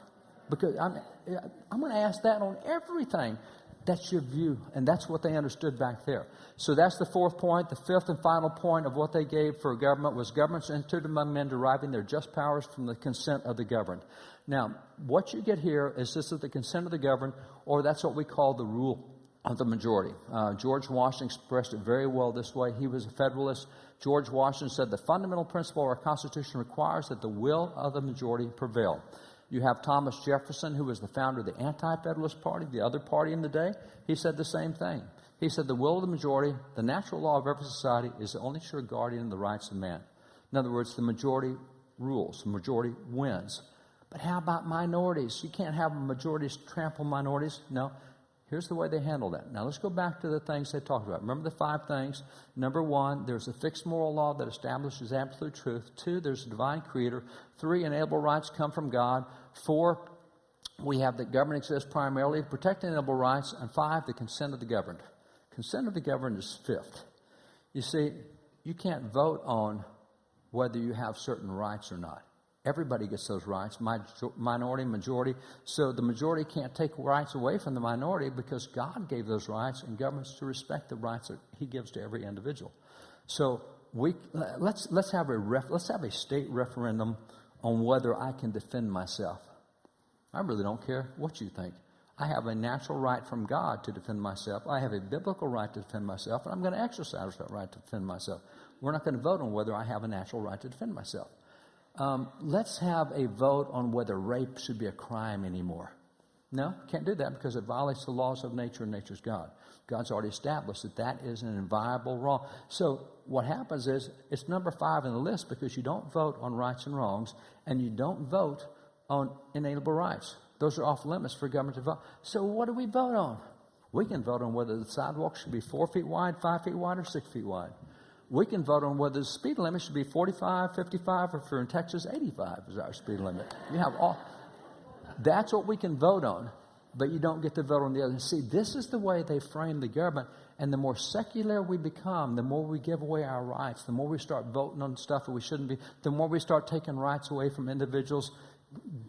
Because I'm going to ask that on everything. That's your view. And that's what they understood back there. So that's the 4th point. The 5th and final point of what they gave for government was governments instituted among men deriving their just powers from the consent of the governed. Now, what you get here is this is the consent of the governed, or that's what we call the rule of the majority. George Washington expressed it very well this way. He was a Federalist. George Washington said the fundamental principle of our Constitution requires that the will of the majority prevail. You have Thomas Jefferson, who was the founder of the Anti-Federalist Party, the other party in the day. He said the same thing. He said the will of the majority, the natural law of every society, is the only sure guardian of the rights of man. In other words, the majority rules, the majority wins. But how about minorities? You can't have majorities trample minorities. No. Here's the way they handle that. Now, let's go back to the things they talked about. Remember the 5 things. Number 1, there's a fixed moral law that establishes absolute truth. 2, there's a divine creator. 3, inalienable rights come from God. 4, we have that government exists primarily to protect inalienable rights. And 5, the consent of the governed. Consent of the governed is 5th. You see, you can't vote on whether you have certain rights or not. Everybody gets those rights, minority, majority. So the majority can't take rights away from the minority because God gave those rights and governments to respect the rights that he gives to every individual. So let's have a state referendum on whether I can defend myself. I really don't care what you think. I have a natural right from God to defend myself. I have a biblical right to defend myself, and I'm going to exercise that right to defend myself. We're not going to vote on whether I have a natural right to defend myself. Let's have a vote on whether rape should be a crime anymore. No, can't do that because it violates the laws of nature, and nature's God. God's already established that that is an inviolable wrong. So what happens is it's number 5 in the list because you don't vote on rights and wrongs, and you don't vote on inalienable rights. Those are off limits for government to vote. So what do we vote on? We can vote on whether the sidewalk should be 4 feet wide, 5 feet wide, or 6 feet wide. We can vote on whether the speed limit should be 45, 55, or if you're in Texas, 85 is our speed limit. You have all. That's what we can vote on, but you don't get to vote on the other. See, this is the way they frame the government, and the more secular we become, the more we give away our rights, the more we start voting on stuff that we shouldn't be, the more we start taking rights away from individuals.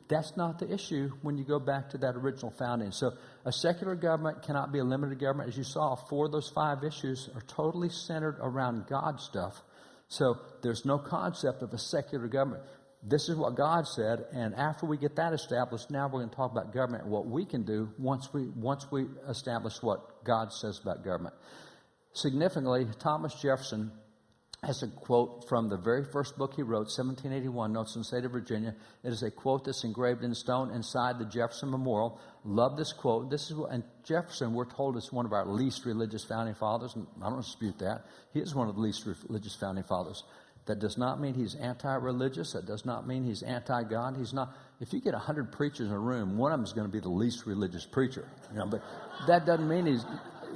That's not the issue when you go back to that original founding. So a secular government cannot be a limited government. As you saw, 4 of those 5 issues are totally centered around God stuff. So there's no concept of a secular government. This is what God said, and after we get that established, now we're going to talk about government and what we can do once we establish what God says about government. Significantly, Thomas Jefferson has a quote from the very first book he wrote, 1781, Notes in the State of Virginia. It is a quote that's engraved in stone inside the Jefferson Memorial. Love this quote. And Jefferson, we're told, is one of our least religious founding fathers, and I don't dispute that. He is one of the least religious founding fathers. That does not mean he's anti-religious. That does not mean he's anti-God. He's not. If you get 100 preachers in a room, one of them is going to be the least religious preacher. But that doesn't mean he's.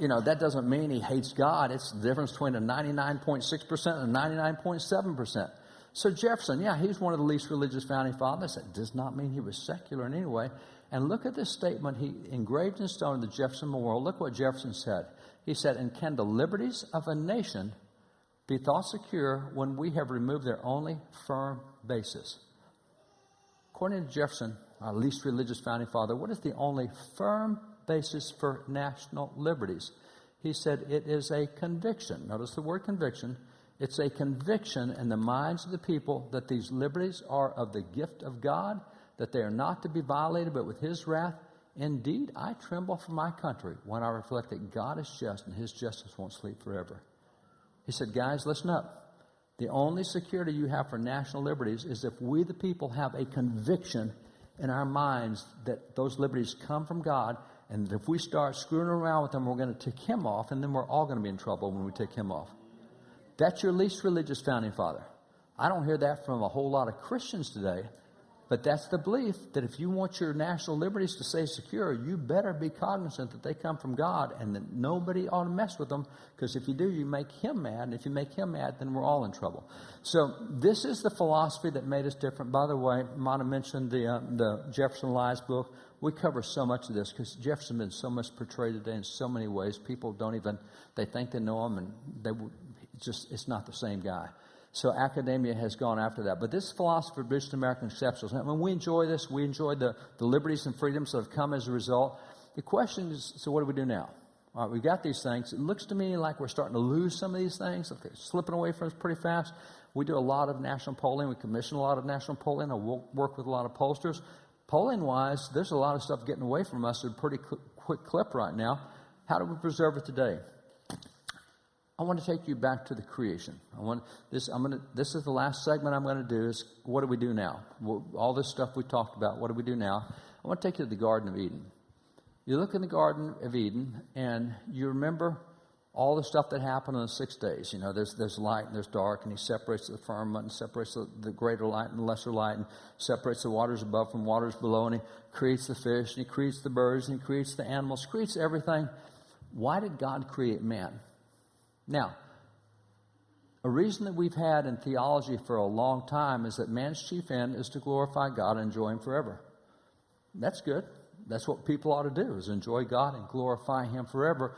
That doesn't mean he hates God. It's the difference between a 99.6% and a 99.7%. So Jefferson, he's one of the least religious founding fathers. That does not mean he was secular in any way. And look at this statement he engraved in stone in the Jefferson Memorial. Look what Jefferson said. He said, "And can the liberties of a nation be thought secure when we have removed their only firm basis?" According to Jefferson, our least religious founding father, what is the only firm basis for national liberties? He said it is a conviction. Notice the word conviction. It's a conviction in the minds of the people that these liberties are of the gift of God, that they are not to be violated but with his wrath. Indeed, I tremble for my country when I reflect that God is just and his justice won't sleep forever. He said, guys, listen up. The only security you have for national liberties is if we, the people, have a conviction in our minds that those liberties come from God, and if we start screwing around with them, we're going to take him off, and then we're all going to be in trouble when we take him off. That's your least religious founding father. I don't hear that from a whole lot of Christians today, but that's the belief that if you want your national liberties to stay secure, you better be cognizant that they come from God and that nobody ought to mess with them, because if you do, you make him mad, and if you make him mad, then we're all in trouble. So this is the philosophy that made us different. By the way, Mona mentioned the Jefferson Lies book. We cover so much of this because Jefferson has been so much portrayed today in so many ways. People don't even, they think they know him, and it's not the same guy. So academia has gone after that. But this philosophy of British American exceptionalism, and when we enjoy this, we enjoy the liberties and freedoms that have come as a result. The question is, so what do we do now? All right, we've got these things. It looks to me like we're starting to lose some of these things. Okay, slipping away from us pretty fast. We do a lot of national polling. We commission a lot of national polling. I work with a lot of pollsters. Polling-wise, there's a lot of stuff getting away from us at a pretty quick clip right now. How do we preserve it today? I want to take you back to the creation. This is the last segment I'm going to do is what do we do now? All this stuff we talked about, what do we do now? I want to take you to the Garden of Eden. You look in the Garden of Eden and you remember all the stuff that happened on the 6 days. There's light and there's dark, and he separates the firmament and separates the greater light and the lesser light, and separates the waters above from waters below, and he creates the fish, and he creates the birds, and he creates the animals, creates everything. Why did God create man? Now, a reason that we've had in theology for a long time is that man's chief end is to glorify God and enjoy him forever. That's good. That's what people ought to do, is enjoy God and glorify him forever.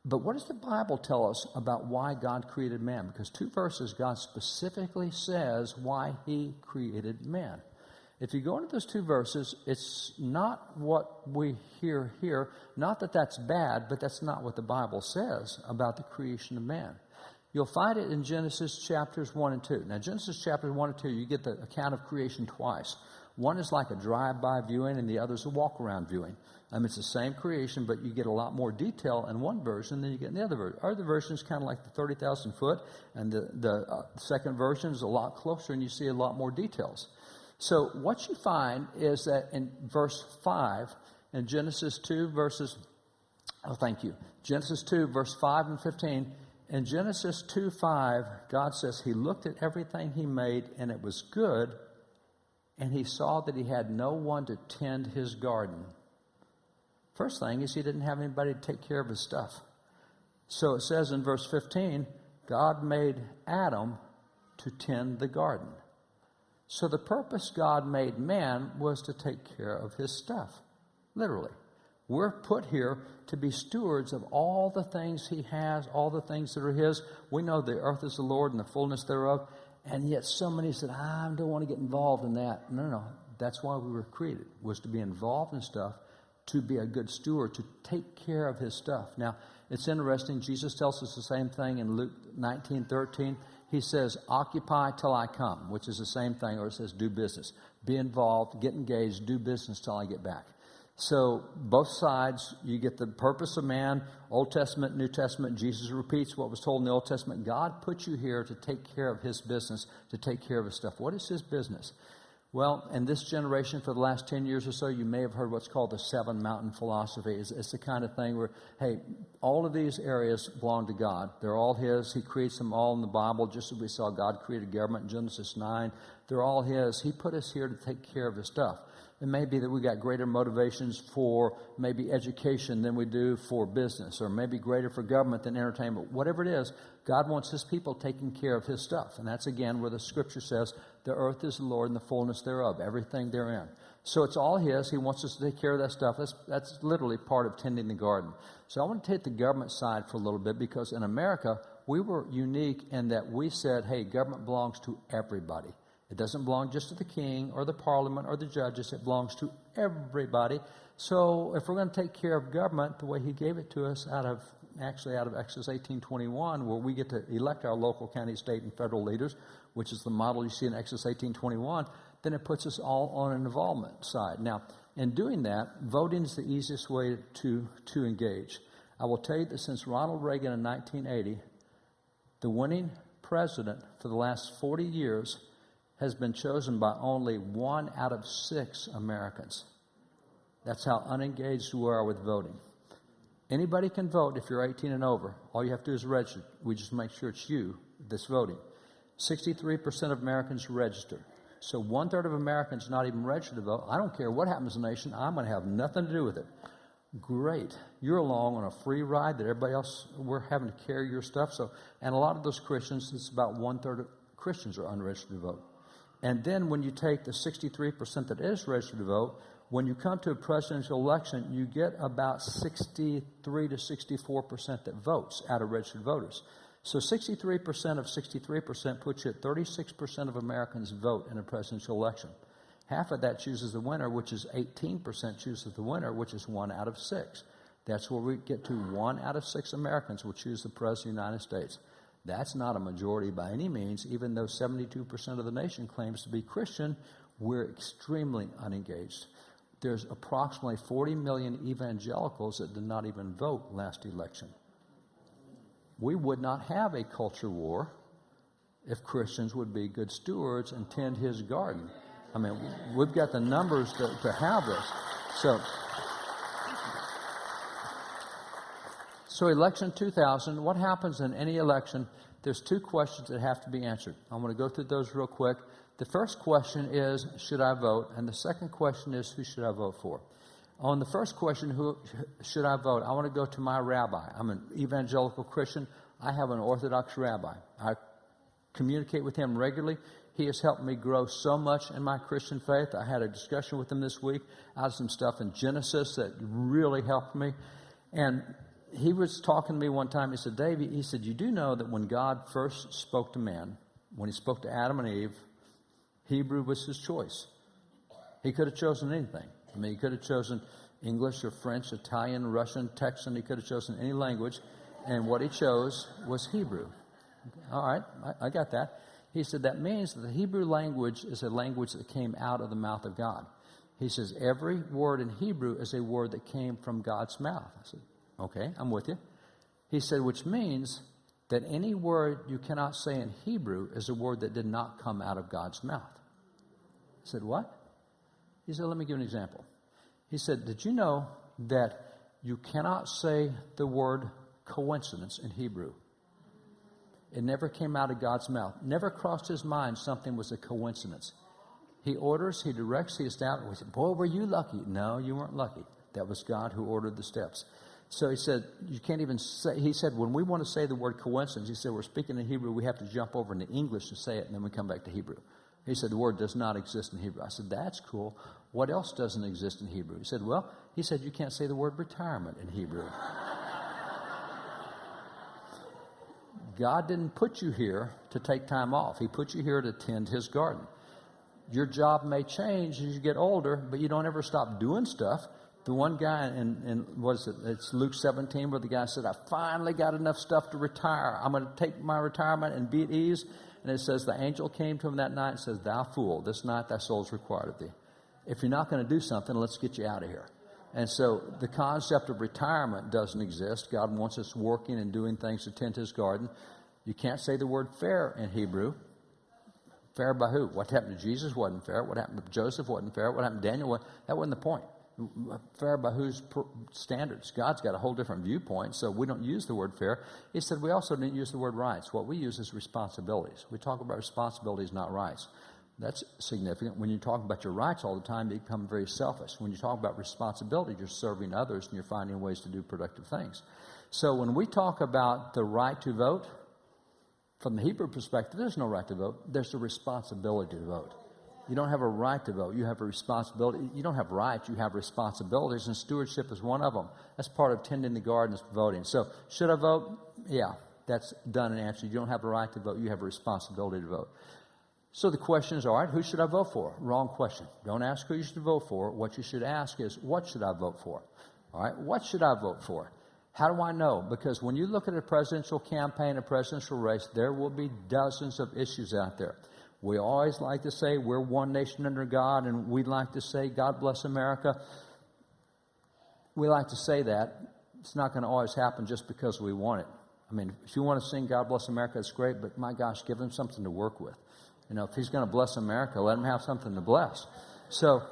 But what does the Bible tell us about why God created man? Because 2 verses, God specifically says why he created man. If you go into those 2 verses, it's not what we hear here. Not that that's bad, but that's not what the Bible says about the creation of man. You'll find it in Genesis chapters 1 and 2. Now, Genesis chapters 1 and 2, you get the account of creation twice. One is like a drive-by viewing, and the other is a walk-around viewing. It's the same creation, but you get a lot more detail in one version than you get in the other version. Other version is kind of like the 30,000 foot, and the second version is a lot closer, and you see a lot more details. So what you find is that in verse 5, in Genesis 2, Genesis 2, verse 5 and 15, in Genesis 2:5, God says he looked at everything he made, and it was good, and he saw that he had no one to tend his garden. First thing is he didn't have anybody to take care of his stuff. So it says in verse 15, God made Adam to tend the garden. So the purpose God made man was to take care of his stuff, literally. We're put here to be stewards of all the things he has, all the things that are his. We know the earth is the Lord and the fullness thereof. And yet so many said, I don't want to get involved in that. No. That's why we were created, was to be involved in stuff, to be a good steward, to take care of his stuff. Now, it's interesting. Jesus tells us the same thing in Luke 19:13. He says, occupy till I come, which is the same thing, or it says do business. Be involved, get engaged, do business till I get back. So both sides, you get the purpose of man, Old Testament, New Testament. Jesus repeats what was told in the Old Testament. God put you here to take care of his business, to take care of his stuff. What is his business? Well, in this generation, for the last 10 years or so, you may have heard what's called the seven mountain philosophy. It's the kind of thing where, hey, all of these areas belong to God. They're all his. He creates them all in the Bible, just as we saw God created government in Genesis 9. They're all his. He put us here to take care of his stuff. It may be that we got greater motivations for maybe education than we do for business, or maybe greater for government than entertainment. Whatever it is, God wants his people taking care of his stuff. And that's, again, where the scripture says, the earth is the Lord and the fullness thereof, everything therein. So it's all his. He wants us to take care of that stuff. That's literally part of tending the garden. So I want to take the government side for a little bit, because in America, we were unique in that we said, hey, government belongs to everybody. It doesn't belong just to the king or the parliament or the judges. It belongs to everybody. So if we're going to take care of government the way he gave it to us out of Exodus 18:21, where we get to elect our local, county, state, and federal leaders, which is the model you see in Exodus 18:21, then it puts us all on an involvement side. Now, in doing that, voting is the easiest way to engage. I will tell you that since Ronald Reagan in 1980, the winning president for the last 40 years has been chosen by only 1 out of 6 Americans. That's how unengaged we are with voting. Anybody can vote if you're 18 and over. All you have to do is register. We just make sure it's you that's voting. 63% of Americans register. So 1/3 of Americans not even registered to vote. I don't care what happens in the nation. I'm going to have nothing to do with it. Great. You're along on a free ride that everybody else, we're having to carry your stuff. And a lot of those Christians, it's about 1/3 of Christians are unregistered to vote. And then when you take the 63% that is registered to vote, when you come to a presidential election, you get about 63 to 64% that votes out of registered voters. So 63% of 63% puts you at 36% of Americans vote in a presidential election. Half of that chooses the winner, which is 18% chooses the winner, which is 1 out of 6. That's where we get to 1 out of 6 Americans will choose the President of the United States. That's not a majority by any means. Even though 72% of the nation claims to be Christian, we're extremely unengaged. There's approximately 40 million evangelicals that did not even vote last election. We would not have a culture war if Christians would be good stewards and tend his garden. I mean, we've got the numbers to have this. So election 2000, what happens in any election? There's 2 questions that have to be answered. I'm going to go through those real quick. The first question is, should I vote? And the second question is, who should I vote for? On the first question, who should I vote? I want to go to my rabbi. I'm an evangelical Christian. I have an Orthodox rabbi. I communicate with him regularly. He has helped me grow so much in my Christian faith. I had a discussion with him this week. I had some stuff in Genesis that really helped me. And he was talking to me one time. He said, Dave, he said, you do know that when God first spoke to man, when he spoke to Adam and Eve, Hebrew was his choice. He could have chosen anything. I mean, he could have chosen English or French, Italian, Russian, Texan. He could have chosen any language. And what he chose was Hebrew. All right, I got that. He said, that means that the Hebrew language is a language that came out of the mouth of God. He says, every word in Hebrew is a word that came from God's mouth. I said, okay, I'm with you. He said, which means that any word you cannot say in Hebrew is a word that did not come out of God's mouth. I said, what? He said, let me give you an example. He said, did you know that you cannot say the word coincidence in Hebrew? It never came out of God's mouth. Never crossed his mind something was a coincidence. He orders, he directs, he establishes. We said, boy, were you lucky? No, you weren't lucky. That was God who ordered the steps. So he said, you can't even say, he said, when we want to say the word coincidence, he said, we're speaking in Hebrew, we have to jump over into English and say it, and then we come back to Hebrew. He said, the word does not exist in Hebrew. I said, that's cool. What else doesn't exist in Hebrew? He said, well, he said, you can't say the word retirement in Hebrew. God didn't put you here to take time off. He put you here to tend his garden. Your job may change as you get older, but you don't ever stop doing stuff. The one guy in what is it? It's Luke 17 where the guy said, I finally got enough stuff to retire. I'm going to take my retirement and be at ease. And it says the angel came to him that night and says, thou fool, this night thy soul is required of thee. If you're not going to do something, let's get you out of here. And so the concept of retirement doesn't exist. God wants us working and doing things to tend his garden. You can't say the word fair in Hebrew. Fair by who? What happened to Jesus wasn't fair. What happened to Joseph wasn't fair. What happened to Daniel? That wasn't the point. Fair by whose standards? God's got a whole different viewpoint, so we don't use the word fair. He said we also didn't use the word rights. What we use is responsibilities. We talk about responsibilities, not rights. That's significant. When you talk about your rights all the time, you become very selfish. When you talk about responsibility, you're serving others and you're finding ways to do productive things. So when we talk about the right to vote, from the Hebrew perspective, there's no right to vote. There's a responsibility to vote. You don't have a right to vote. You have a responsibility. You don't have rights. You have responsibilities, and stewardship is one of them. That's part of tending the garden is voting. So should I vote? Yeah, that's done and answered. You don't have a right to vote. You have a responsibility to vote. So the question is, all right, who should I vote for? Wrong question. Don't ask who you should vote for. What you should ask is, what should I vote for? All right, what should I vote for? How do I know? Because when you look at a presidential campaign, a presidential race, there will be dozens of issues out there. We always like to say we're one nation under God, and we like to say, God bless America. We like to say that. It's not going to always happen just because we want it. I mean, if you want to sing God bless America, it's great, but my gosh, give him something to work with. You know, if he's going to bless America, let him have something to bless. So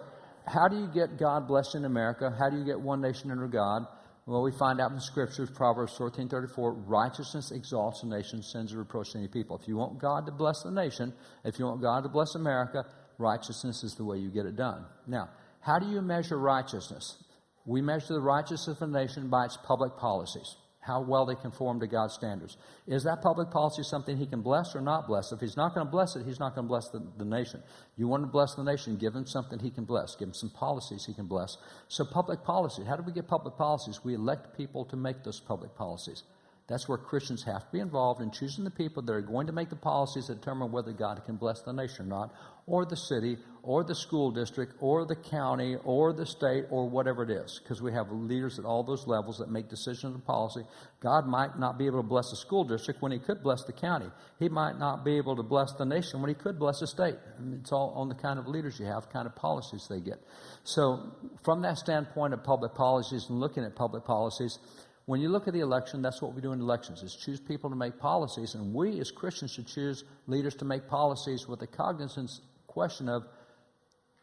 how do you get God blessed in America? How do you get one nation under God? Well, we find out in the Scriptures, Proverbs 14:34, righteousness exalts a nation, sins or reproach to any people. If you want God to bless the nation, if you want God to bless America, righteousness is the way you get it done. Now, how do you measure righteousness? We measure the righteousness of a nation by its public policies, how well they conform to God's standards. Is that public policy something he can bless or not bless? If he's not going to bless it, he's not going to bless the nation. You want to bless the nation, give him something he can bless. Give him some policies he can bless. So public policy, how do we get public policies? We elect people to make those public policies. That's where Christians have to be involved in choosing the people that are going to make the policies that determine whether God can bless the nation or not, or the city, or the school district, or the county, or the state, or whatever it is. Because we have leaders at all those levels that make decisions on policy. God might not be able to bless the school district when he could bless the county. He might not be able to bless the nation when he could bless the state. I mean, it's all on the kind of leaders you have, kind of policies they get. So from that standpoint of public policies and looking at public policies, when you look at the election, that's what we do in elections, is choose people to make policies. And we as Christians should choose leaders to make policies with the cognizant question of,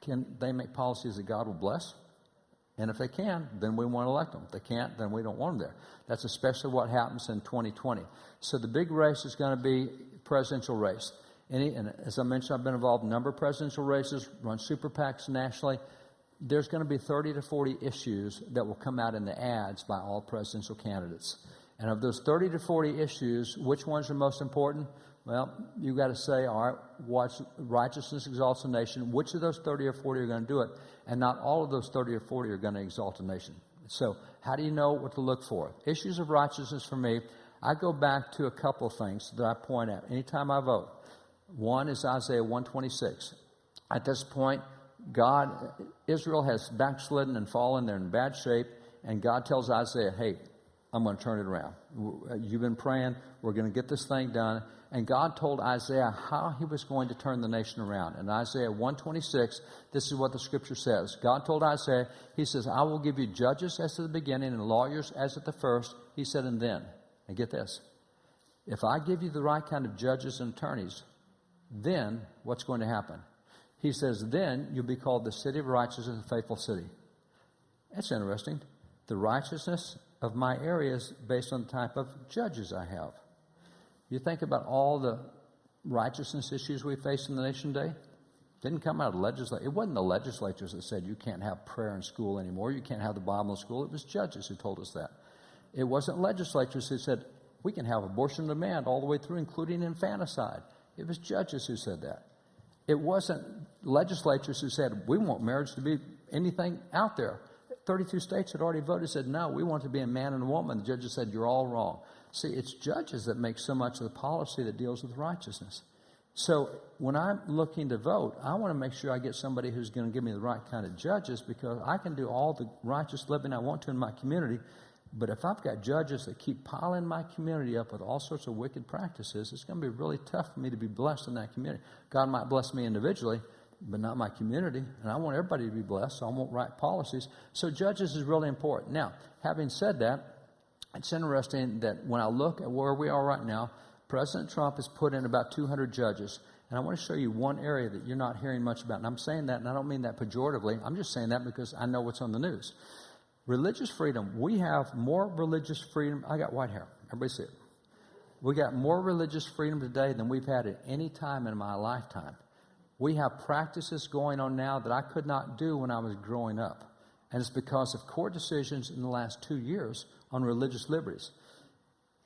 can they make policies that God will bless? And if they can, then we want to elect them. If they can't, then we don't want them there. That's especially what happens in 2020. So the big race is going to be presidential race. And as I mentioned, I've been involved in a number of presidential races, run super PACs nationally. There's going to be 30 to 40 issues that will come out in the ads by all presidential candidates. And of those 30 to 40 issues, which ones are most important? Well, you've got to say, all right, what's righteousness exalts a nation. Which of those 30 or 40 are going to do it? And not all of those 30 or 40 are going to exalt a nation. So how do you know what to look for? Issues of righteousness for me, I go back to a couple of things that I point out anytime I vote. One is Isaiah 126. At this point, Israel has backslidden and fallen. They're in bad shape. And God tells Isaiah, hey, I'm going to turn it around. You've been praying. We're going to get this thing done. And God told Isaiah how he was going to turn the nation around. In Isaiah 1:26, this is what the scripture says. God told Isaiah, he says, I will give you judges as at the beginning and lawyers as at the first. He said, and then, and get this, if I give you the right kind of judges and attorneys, then what's going to happen? He says, then you'll be called the city of righteousness and faithful city. That's interesting. The righteousness of my area is based on the type of judges I have. You think about all the righteousness issues we face in the nation today. It didn't come out of the legislature. It wasn't the legislatures that said you can't have prayer in school anymore. You can't have the Bible in school. It was judges who told us that. It wasn't legislatures who said we can have abortion on demand all the way through, including infanticide. It was judges who said that. It wasn't legislatures who said we want marriage to be anything out there. 32 states had already voted, said, no, we want it to be a man and a woman. The judges said, you're all wrong. See, it's judges that make so much of the policy that deals with righteousness. So when I'm looking to vote, I want to make sure I get somebody who's going to give me the right kind of judges, because I can do all the righteous living I want to in my community. But if I've got judges that keep piling my community up with all sorts of wicked practices, it's going to be really tough for me to be blessed in that community. God might bless me individually, but not my community. And I want everybody to be blessed, so I want right policies. So judges is really important. Now, having said that, it's interesting that when I look at where we are right now, President Trump has put in about 200 judges. And I want to show you one area that you're not hearing much about. And I'm saying that, and I don't mean that pejoratively. I'm just saying that because I know what's on the news. Religious freedom. We have more religious freedom. I got white hair. Everybody see it. We got more religious freedom today than we've had at any time in my lifetime. We have practices going on now that I could not do when I was growing up. And it's because of court decisions in the last 2 years on religious liberties.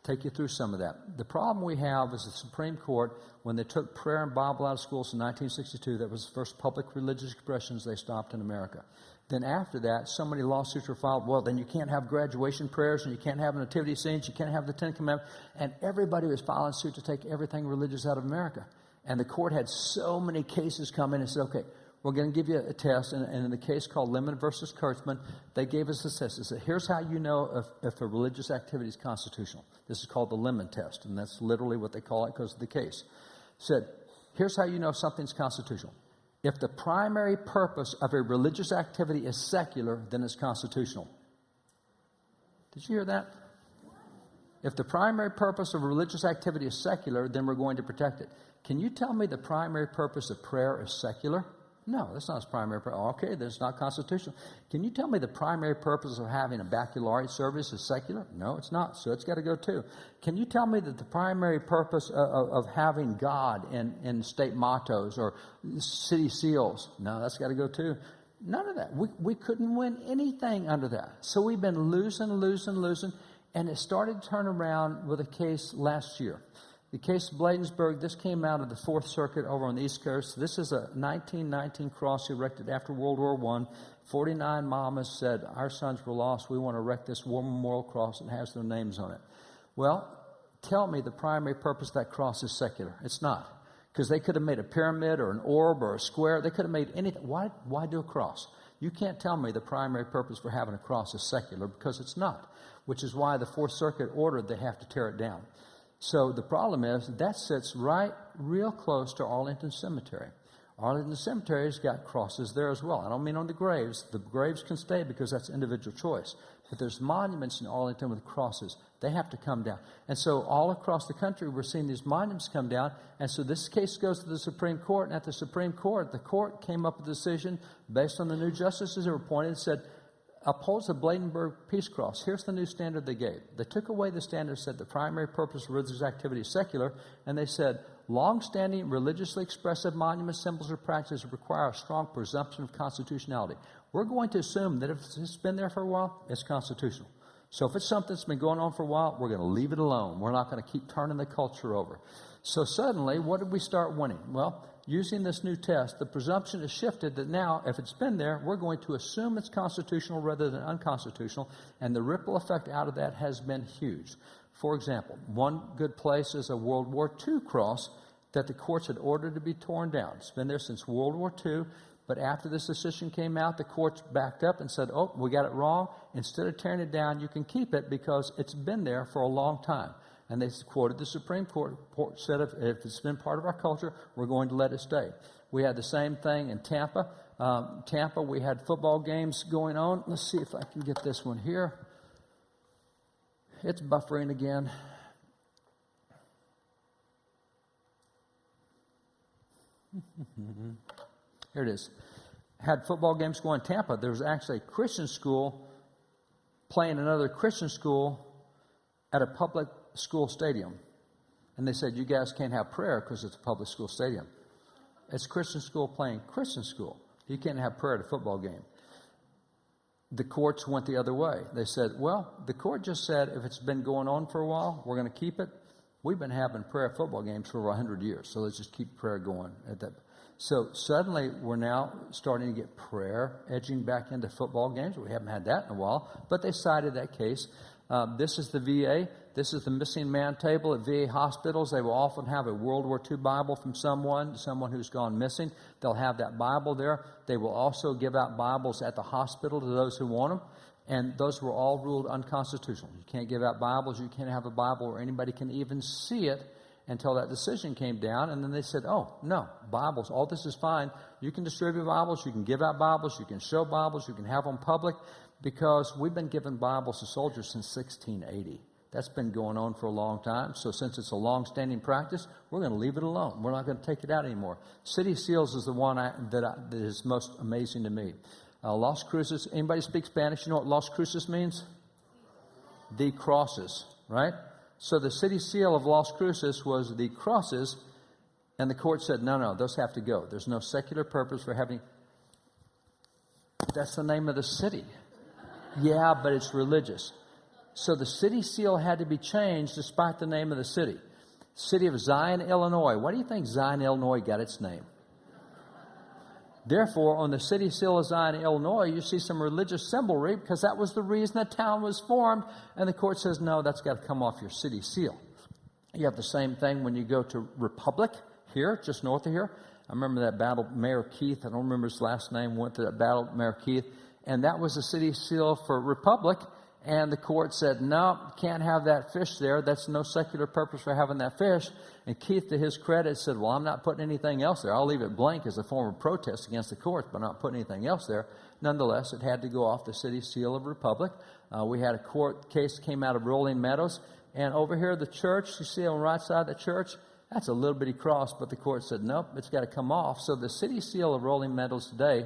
Take you through some of that. The problem we have is the Supreme Court, when they took prayer and Bible out of schools in 1962, that was the first public religious expressions they stopped in America. Then after that, so many lawsuits were filed. Well, then you can't have graduation prayers, and you can't have nativity scenes, you can't have the Ten Commandments. And everybody was filing suit to take everything religious out of America. And the court had so many cases come in and said, okay, we're going to give you a test. And in the case called Lemon versus Kurtzman, they gave us a test. They said, here's how you know if a religious activity is constitutional. This is called the Lemon test, and that's literally what they call it because of the case. Said, here's how you know if something's constitutional. If the primary purpose of a religious activity is secular, then it's constitutional. Did you hear that? If the primary purpose of a religious activity is secular, then we're going to protect it. Can you tell me the primary purpose of prayer is secular? No, that's not its primary purpose. Okay, that's not constitutional. Can you tell me the primary purpose of having a baccalaureate service is secular? No, it's not, so it's got to go too. Can you tell me that the primary purpose of having God in state mottos or city seals? No, that's got to go too. None of that. We couldn't win anything under that. So we've been losing, and it started to turn around with a case last year. The case of Bladensburg, this came out of the Fourth Circuit over on the East Coast. This is a 1919 cross erected after World War I. 49 mamas said, our sons were lost. We want to erect this war memorial cross that has their names on it. Well, tell me the primary purpose of that cross is secular. It's not. Because they could have made a pyramid or an orb or a square. They could have made anything. Why do a cross? You can't tell me the primary purpose for having a cross is secular, because it's not. Which is why the Fourth Circuit ordered they have to tear it down. So the problem is that sits right real close to Arlington Cemetery. Arlington Cemetery's got crosses there as well. I don't mean on the graves. The graves can stay because that's individual choice. But there's monuments in Arlington with crosses. They have to come down. And so all across the country, we're seeing these monuments come down. And so this case goes to the Supreme Court. And at the Supreme Court, the court came up with a decision based on the new justices that were appointed and said, upholds the Bladensburg Peace Cross. Here's the new standard they gave. They took away the standard, said the primary purpose of religious activity is secular, and they said long-standing religiously expressive monuments, symbols, or practices require a strong presumption of constitutionality. We're going to assume that if it's been there for a while, it's constitutional. So if it's something that's been going on for a while, we're going to leave it alone. We're not going to keep turning the culture over. So suddenly, what did we start winning? Well, using this new test, the presumption is shifted that now, if it's been there, we're going to assume it's constitutional rather than unconstitutional, and the ripple effect out of that has been huge. For example, one good place is a World War II cross that the courts had ordered to be torn down. It's been there since World War II. But after this decision came out, the courts backed up and said, oh, we got it wrong. Instead of tearing it down, you can keep it because it's been there for a long time. And they quoted the Supreme Court said, if it's been part of our culture, we're going to let it stay. We had the same thing in Tampa. Tampa, we had football games going on. Let's see if I can get this one here. It's buffering again. Here it is. Had football games going in Tampa. There was actually a Christian school playing another Christian school at a public school stadium. And they said, you guys can't have prayer because it's a public school stadium. It's Christian school playing Christian school. You can't have prayer at a football game. The courts went the other way. They said, well, the court just said if it's been going on for a while, we're going to keep it. We've been having prayer at football games for over 100 years, so let's just keep prayer going at that. So suddenly we're now starting to get prayer edging back into football games. We haven't had that in a while, but they cited that case. This is the VA. This is the missing man table at VA hospitals. They will often have a World War II Bible from someone who's gone missing. They'll have that Bible there. They will also give out Bibles at the hospital to those who want them. And those were all ruled unconstitutional. You can't give out Bibles. You can't have a Bible where anybody can even see it until that decision came down. And then they said, oh, no, Bibles, all this is fine. You can distribute Bibles. You can give out Bibles. You can show Bibles. You can have them public. Because we've been giving Bibles to soldiers since 1680. That's been going on for a long time. So since it's a long-standing practice, we're going to leave it alone. We're not going to take it out anymore. City seals is the one that is most amazing to me. Los Cruces. Anybody speak Spanish? You know what Los Cruces means? The crosses, right? So the city seal of Los Cruces was the crosses, and the court said, no, those have to go. There's no secular purpose for having. That's the name of the city. Yeah, but it's religious. So the city seal had to be changed despite the name of the city. City of Zion, Illinois. Why do you think Zion, Illinois got its name? Therefore, on the city seal of Zion, Illinois, you see some religious symbolry because that was the reason the town was formed. And the court says, no, that's got to come off your city seal. You have the same thing when you go to Republic here, just north of here. I remember that battle, Mayor Keith, I don't remember his last name, went to that battle, Mayor Keith. And that was the city seal for Republic. And the court said, no, can't have that fish there. That's no secular purpose for having that fish. And Keith, to his credit, said, well, I'm not putting anything else there. I'll leave it blank as a form of protest against the court, but not putting anything else there. Nonetheless, it had to go off the city seal of Republic. We had a court case that came out of Rolling Meadows. And over here, the church, you see on the right side of the church, that's a little bitty cross, but the court said, nope, it's got to come off. So the city seal of Rolling Meadows today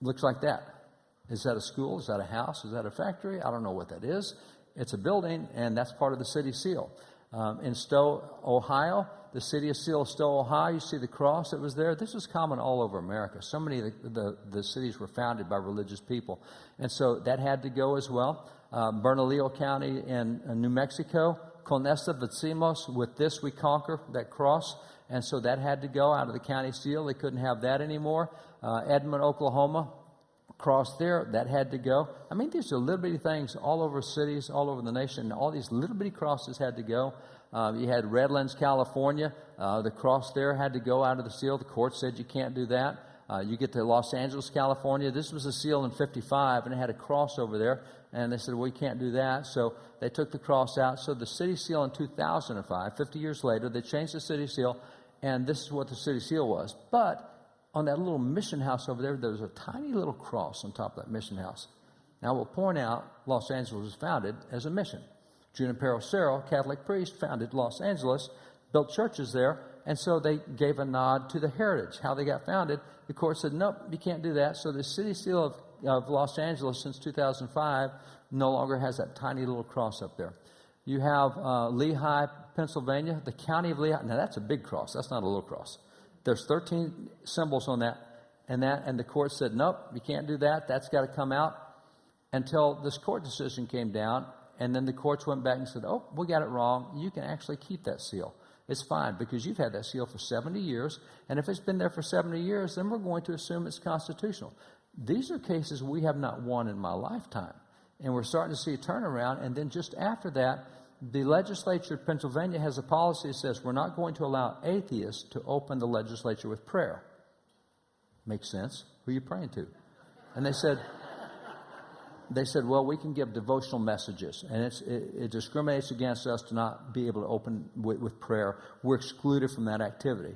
looks like that. Is that a school? Is that a house? Is that a factory? I don't know what that is. It's a building, and that's part of the city seal. In Stowe, Ohio, the city seal of Stowe, Ohio, you see the cross that was there. This was common all over America. So many of the cities were founded by religious people. And so that had to go as well. Bernalillo County in New Mexico, Conesta Vecimos, with this we conquer, that cross. And so that had to go out of the county seal. They couldn't have that anymore. Edmond, Oklahoma, cross there, that had to go. I mean, these are little bitty things all over cities, all over the nation. All these little bitty crosses had to go. You had Redlands, California. The cross there had to go out of the seal. The court said you can't do that. You get to Los Angeles, California. This was a seal in 55, and it had a cross over there. And they said, well, we can't do that. So they took the cross out. So the city seal in 2005, 50 years later, they changed the city seal, and this is what the city seal was. But on that little mission house over there, there's a tiny little cross on top of that mission house. Now, we'll point out Los Angeles was founded as a mission. Junipero Serra, Catholic priest, founded Los Angeles, built churches there, and so they gave a nod to the heritage, how they got founded. The court said, nope, you can't do that. So the city seal of Los Angeles since 2005 no longer has that tiny little cross up there. You have Lehigh, Pennsylvania, the county of Lehigh. Now, that's a big cross. That's not a little cross. There's 13 symbols on that, and the court said, nope, you can't do that. That's got to come out until this court decision came down, and then the courts went back and said, oh, we got it wrong. You can actually keep that seal. It's fine because you've had that seal for 70 years, and if it's been there for 70 years, then we're going to assume it's constitutional. These are cases we have not won in my lifetime, and we're starting to see a turnaround, and then just after that, the legislature of Pennsylvania has a policy that says we're not going to allow atheists to open the legislature with prayer. Makes sense. Who are you praying to? And they said, well, we can give devotional messages, and it discriminates against us to not be able to open with prayer. We're excluded from that activity.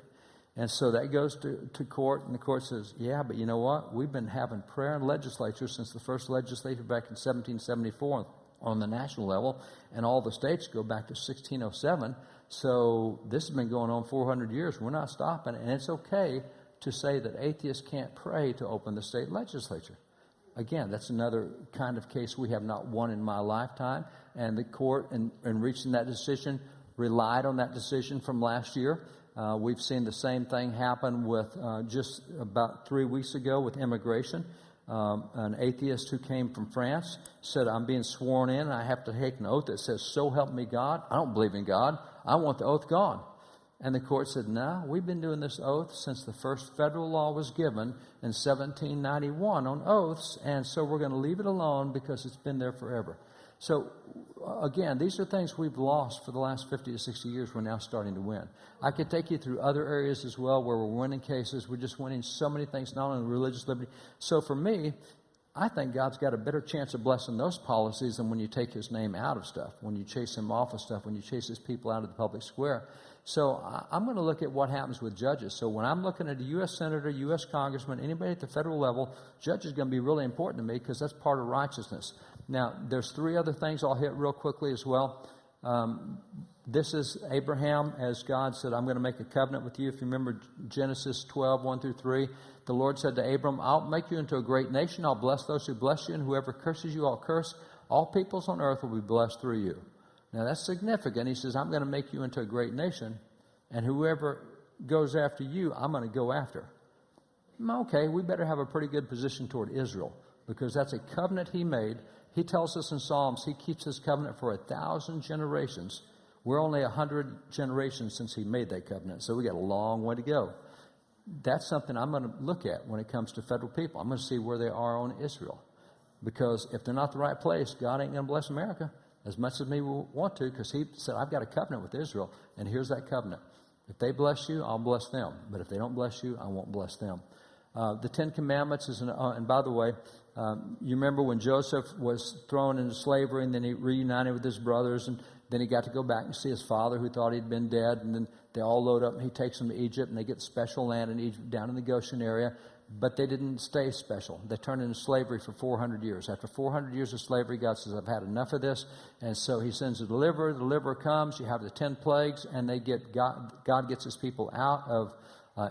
And so that goes to court, and the court says, yeah, but you know what? We've been having prayer in legislature since the first legislature back in 1774 on the national level, and all the states go back to 1607. So this has been going on 400 years. We're not stopping, and it's okay to say that atheists can't pray to open the state legislature. Again, that's another kind of case we have not won in my lifetime, and the court, in reaching that decision, relied on that decision from last year. We've seen the same thing happen with just about 3 weeks ago with immigration. An atheist who came from France said, I'm being sworn in, and I have to take an oath that says, so help me God. I don't believe in God. I want the oath gone. And the court said, no, we've been doing this oath since the first federal law was given in 1791 on oaths, and so we're going to leave it alone because it's been there forever. So, again, these are things we've lost for the last 50 to 60 years. We're now starting to win. I could take you through other areas as well where we're winning cases. We're just winning so many things, not only religious liberty. So for me, I think God's got a better chance of blessing those policies than when you take his name out of stuff, when you chase him off of stuff, when you chase his people out of the public square. So I'm going to look at what happens with judges. So when I'm looking at a U.S. Senator, U.S. Congressman, anybody at the federal level, judge is going to be really important to me because that's part of righteousness. Now, there's 3 other things I'll hit real quickly as well. This is Abraham, as God said, I'm going to make a covenant with you. If you remember Genesis 12, 1 through 3, the Lord said to Abram, I'll make you into a great nation. I'll bless those who bless you, and whoever curses you, I'll curse. All peoples on earth will be blessed through you. Now, that's significant. He says, I'm going to make you into a great nation, and whoever goes after you, I'm going to go after. Okay, we better have a pretty good position toward Israel, because that's a covenant he made. He tells us in Psalms he keeps his covenant for 1,000 generations. We're only 100 generations since he made that covenant, so we got a long way to go. That's something I'm going to look at when it comes to federal people. I'm going to see where they are on Israel, because if they're not the right place, God ain't going to bless America as much as we want to, because he said, I've got a covenant with Israel, and here's that covenant. If they bless you, I'll bless them, but if they don't bless you, I won't bless them. The 10 Commandments is, and by the way, you remember when Joseph was thrown into slavery, and then he reunited with his brothers, and then he got to go back and see his father who thought he'd been dead, and then they all load up, and he takes them to Egypt, and they get special land in Egypt down in the Goshen area, but they didn't stay special. They turned into slavery for 400 years. After 400 years of slavery, God says, I've had enough of this, and so he sends a deliverer. The deliverer comes, you have the 10 plagues, and they get God gets his people out of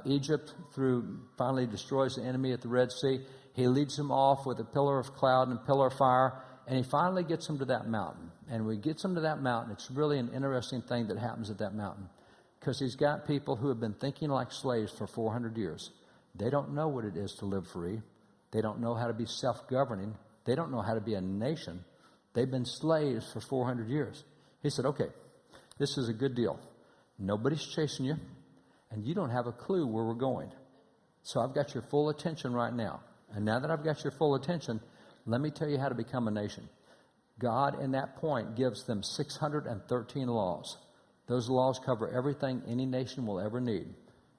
Egypt through, finally destroys the enemy at the Red Sea. He leads them off with a pillar of cloud and a pillar of fire, and he finally gets them to that mountain. And when he gets them to that mountain, it's really an interesting thing that happens at that mountain, because he's got people who have been thinking like slaves for 400 years. They don't know what it is to live free. They don't know how to be self-governing. They don't know how to be a nation. They've been slaves for 400 years. He said, okay, this is a good deal. Nobody's chasing you, and you don't have a clue where we're going. So I've got your full attention right now. And now that I've got your full attention, let me tell you how to become a nation. God, in that point, gives them 613 laws. Those laws cover everything any nation will ever need.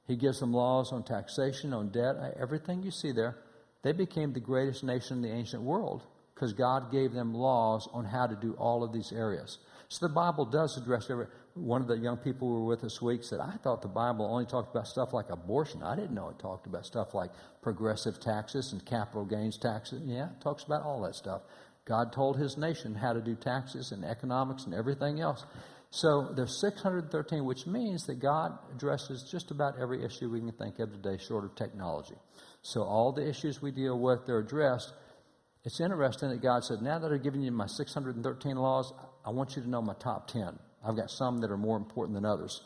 He gives them laws on taxation, on debt, everything you see there. They became the greatest nation in the ancient world because God gave them laws on how to do all of these areas. So the Bible does address one of the young people who were with us this week said, I thought the Bible only talked about stuff like abortion. I didn't know it talked about stuff like progressive taxes and capital gains taxes. Yeah, it talks about all that stuff. God told his nation how to do taxes and economics and everything else. So there's 613, which means that God addresses just about every issue we can think of today, short of technology. So all the issues we deal with, they're addressed. It's interesting that God said, now that I've given you my 613 laws, I want you to know my top 10. I've got some that are more important than others.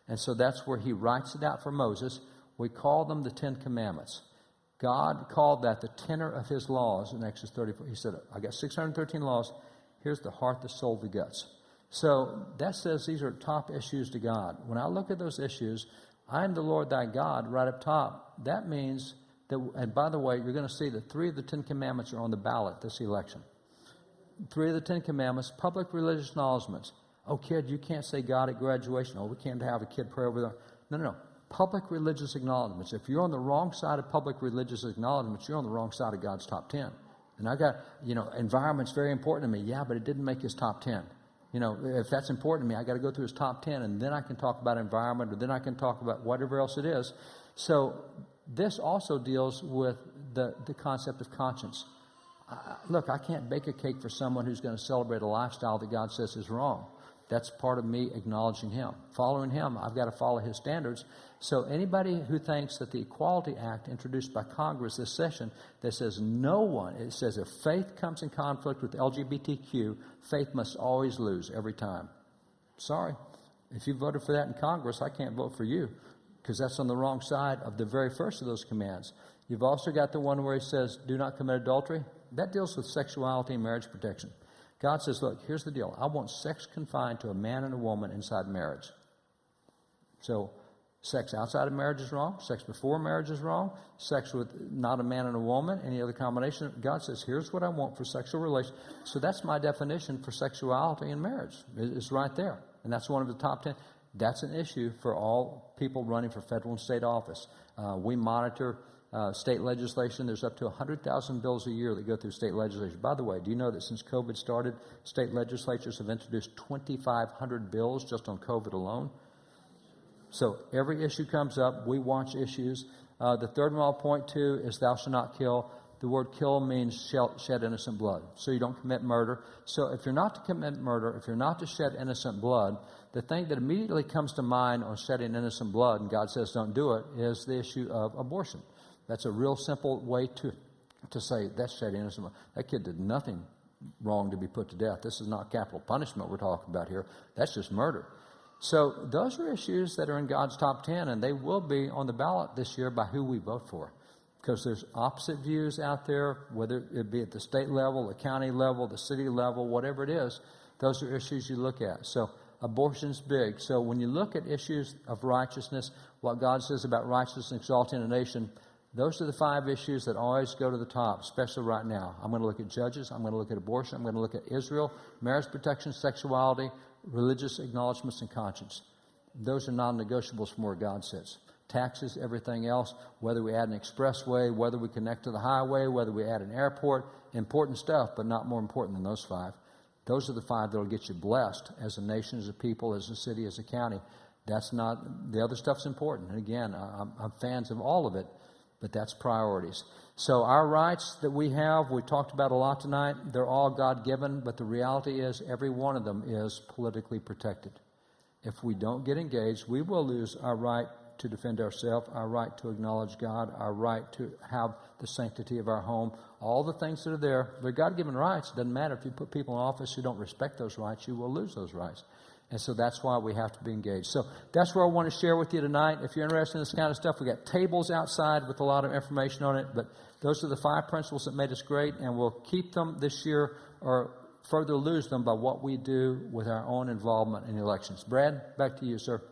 And so that's where he writes it out for Moses. We call them the 10 Commandments. God called that the tenor of his laws in Exodus 34. He said, I got 613 laws. Here's the heart, the soul, the guts. So that says these are top issues to God. When I look at those issues, I am the Lord thy God right up top. That means that, and by the way, you're going to see that 3 of the 10 Commandments are on the ballot this election. 3 of the 10 Commandments, public religious acknowledgments. Oh, kid, you can't say God at graduation. Oh, we can't have a kid pray over there. No. Public religious acknowledgments. If you're on the wrong side of public religious acknowledgments, you're on the wrong side of God's top 10. And I got, environment's very important to me. Yeah, but it didn't make his top 10. If that's important to me, I got to go through his top 10, and then I can talk about environment, or then I can talk about whatever else it is. So this also deals with the concept of conscience. Look, I can't bake a cake for someone who's going to celebrate a lifestyle that God says is wrong. That's part of me acknowledging him. Following him, I've got to follow his standards. So anybody who thinks that the Equality Act introduced by Congress this session that says it says if faith comes in conflict with LGBTQ, faith must always lose every time. Sorry. If you voted for that in Congress, I can't vote for you because that's on the wrong side of the very first of those commands. You've also got the one where he says, do not commit adultery. That deals with sexuality and marriage protection. God says, look, here's the deal. I want sex confined to a man and a woman inside marriage. So sex outside of marriage is wrong. Sex before marriage is wrong. Sex with not a man and a woman, any other combination. God says, here's what I want for sexual relations. So that's my definition for sexuality in marriage. It's right there. And that's one of the top 10. That's an issue for all people running for federal and state office. We monitor state legislation. There's up to 100,000 bills a year that go through state legislation. By the way, do you know that since COVID started, state legislatures have introduced 2,500 bills just on COVID alone? So every issue comes up. We watch issues. The third one I'll point to is thou shalt not kill. The word kill means shed innocent blood. So you don't commit murder. So if you're not to commit murder, if you're not to shed innocent blood, the thing that immediately comes to mind on shedding innocent blood, and God says don't do it, is the issue of abortion. That's a real simple way to say that's shedding innocent blood. That kid did nothing wrong to be put to death. This is not capital punishment we're talking about here. That's just murder. So those are issues that are in God's top 10, and they will be on the ballot this year by who we vote for. Because there's opposite views out there, whether it be at the state level, the county level, the city level, whatever it is, those are issues you look at. So abortion's big. So when you look at issues of righteousness, what God says about righteousness and exalting a nation, those are the 5 issues that always go to the top, especially right now. I'm going to look at judges. I'm going to look at abortion. I'm going to look at Israel, marriage protection, sexuality, religious acknowledgments, and conscience. Those are non-negotiables from where God sits. Taxes, everything else, whether we add an expressway, whether we connect to the highway, whether we add an airport, important stuff, but not more important than those 5. Those are the 5 that will get you blessed as a nation, as a people, as a city, as a county. That's not, the other stuff's important. And again, I'm fans of all of it, but that's priorities. So our rights that we have, we talked about a lot tonight, they're all God-given, but the reality is every one of them is politically protected. If we don't get engaged, we will lose our right to defend ourselves, our right to acknowledge God, our right to have the sanctity of our home, all the things that are there. They're God-given rights. It doesn't matter if you put people in office who don't respect those rights, you will lose those rights. And so that's why we have to be engaged. So that's what I want to share with you tonight. If you're interested in this kind of stuff, we've got tables outside with a lot of information on it. But those are the 5 principles that made us great, and we'll keep them this year or further lose them by what we do with our own involvement in elections. Brad, back to you, sir.